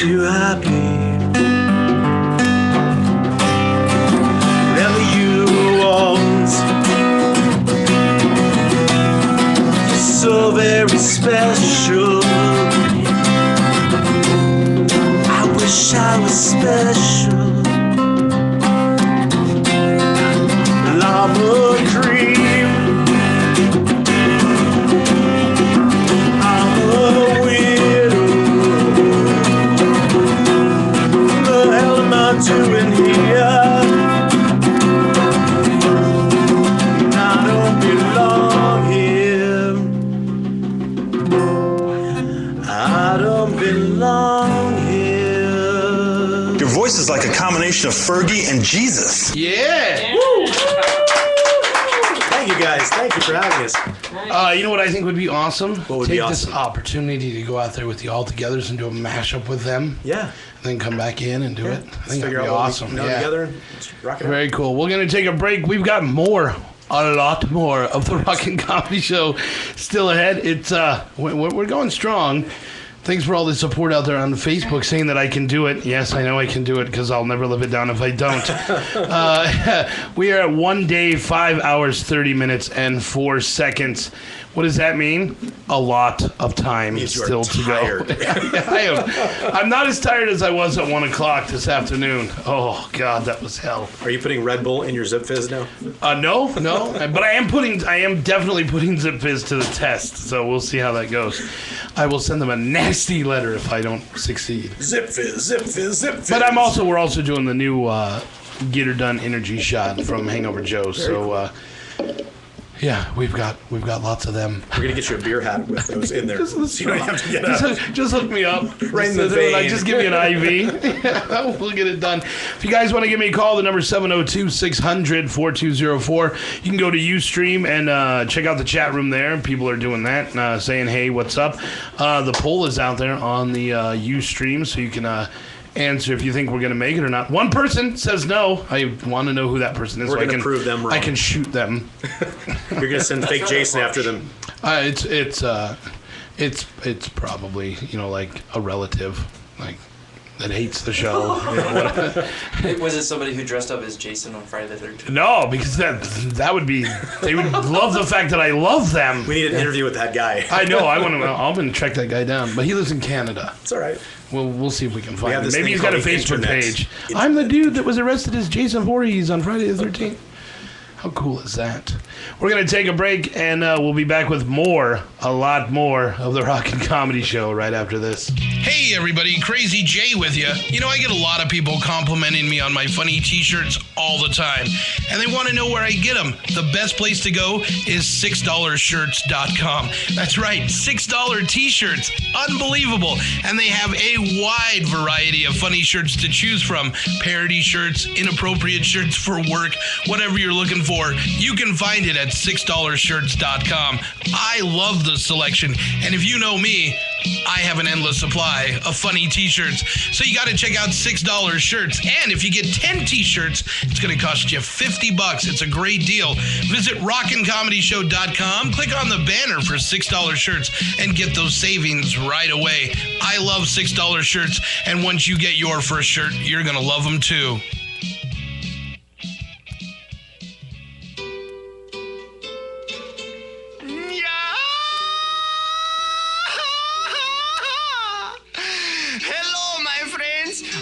[SPEAKER 12] too happy. Whatever you want, you're so very special. I wish I was special. Lava cream, I'm a widow. What the hell am I doing here? I don't belong here. I don't belong here.
[SPEAKER 15] Your voice is like a combination of Fergie and Jesus.
[SPEAKER 1] Yeah.
[SPEAKER 12] Woo. Thank you guys. Thank you for having us.
[SPEAKER 1] You know what I think would be awesome?
[SPEAKER 12] What would
[SPEAKER 1] Take
[SPEAKER 12] be awesome?
[SPEAKER 1] this opportunity to go out there with the All-Togethers and do a mashup with them.
[SPEAKER 12] Yeah.
[SPEAKER 1] And then come back in and do it. I think that'd
[SPEAKER 12] Figure
[SPEAKER 1] be
[SPEAKER 12] out what
[SPEAKER 1] awesome.
[SPEAKER 12] we know together and let's rock it out.
[SPEAKER 1] Very cool. We're going to take a break. We've got more, a lot more of the Rockin' Comedy Show still ahead. It's we're going strong. Thanks for all the support out there on Facebook saying that I can do it. Yes, I know I can do it because I'll never live it down if I don't. We are at 1 day, 5 hours, 30 minutes, and 4 seconds. What does that mean? A lot of time still to go. I'm not as tired as I was at 1 o'clock this afternoon. Oh, God, that was hell.
[SPEAKER 12] Are you putting Red Bull in your Zip Fizz now?
[SPEAKER 1] No, but I am definitely putting Zip Fizz to the test, so we'll see how that goes. I will send them a nasty letter if I don't succeed.
[SPEAKER 12] Zip Fizz, Zip Fizz, Zip Fizz.
[SPEAKER 1] But we're also doing the new Get Her Done energy shot from Hangover Joe, so yeah, we've got lots of them.
[SPEAKER 12] We're gonna get you a beer hat with those in there, so you don't have to get up.
[SPEAKER 1] Just hook me up.
[SPEAKER 12] Right in the vein.
[SPEAKER 1] Just give me an IV. We'll get it done. If you guys want to give me a call, the number is 702-600-4204. You can go to Ustream and check out the chat room there. People are doing that, saying, hey, what's up? The poll is out there on the Ustream, so you can answer if you think we're going to make it or not. One person says no. I want to know who that person is.
[SPEAKER 12] We're
[SPEAKER 1] so
[SPEAKER 12] going to prove them wrong.
[SPEAKER 1] I can shoot them.
[SPEAKER 12] You're going to send fake Jason after them.
[SPEAKER 1] It's probably, like a relative, like that hates the show.
[SPEAKER 13] Was it somebody who dressed up as Jason on Friday the 13th?
[SPEAKER 1] No, because that would be, they would love the fact that I love them.
[SPEAKER 12] We need an interview with that guy.
[SPEAKER 1] I know. I'm going to track that guy down, but he lives in Canada.
[SPEAKER 12] It's all right.
[SPEAKER 1] We'll see if we can find him.
[SPEAKER 12] this
[SPEAKER 1] Maybe
[SPEAKER 12] thing
[SPEAKER 1] he's got a
[SPEAKER 12] called the
[SPEAKER 1] Facebook
[SPEAKER 12] internet.
[SPEAKER 1] page. I'm the dude that was arrested as Jason Voorhees on Friday the 13th. How cool is that? We're going to take a break, and we'll be back with a lot more of the Rockin' Comedy Show right after this.
[SPEAKER 3] Hey everybody, Crazy Jay with you. I get a lot of people complimenting me on my funny t-shirts all the time, and they want to know where I get them. The best place to go is $6shirts.com. That's right, $6 t-shirts. Unbelievable. And they have a wide variety of funny shirts to choose from. Parody shirts, inappropriate shirts for work, whatever you're looking for, you can find it at $6shirts.com. I love the selection, and if you know me, I have an endless supply of funny t-shirts. So you got to check out $6 shirts. And if you get 10 t-shirts, it's going to cost you $50. It's a great deal. Visit rockincomedyshow.com, click on the banner for $6 shirts, and get those savings right away. I love $6 shirts, and once you get your first shirt, you're going to love them too.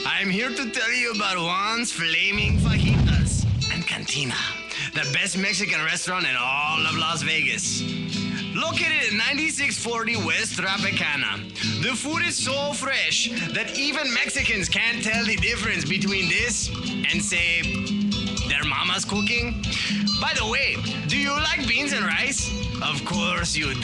[SPEAKER 16] I'm here to tell you about Juan's Flaming Fajitas and Cantina, the best Mexican restaurant in all of Las Vegas. Located at 9640 West Tropicana, the food is so fresh that even Mexicans can't tell the difference between this and, say, their mama's cooking. By the way, do you like beans and rice? Of course you do.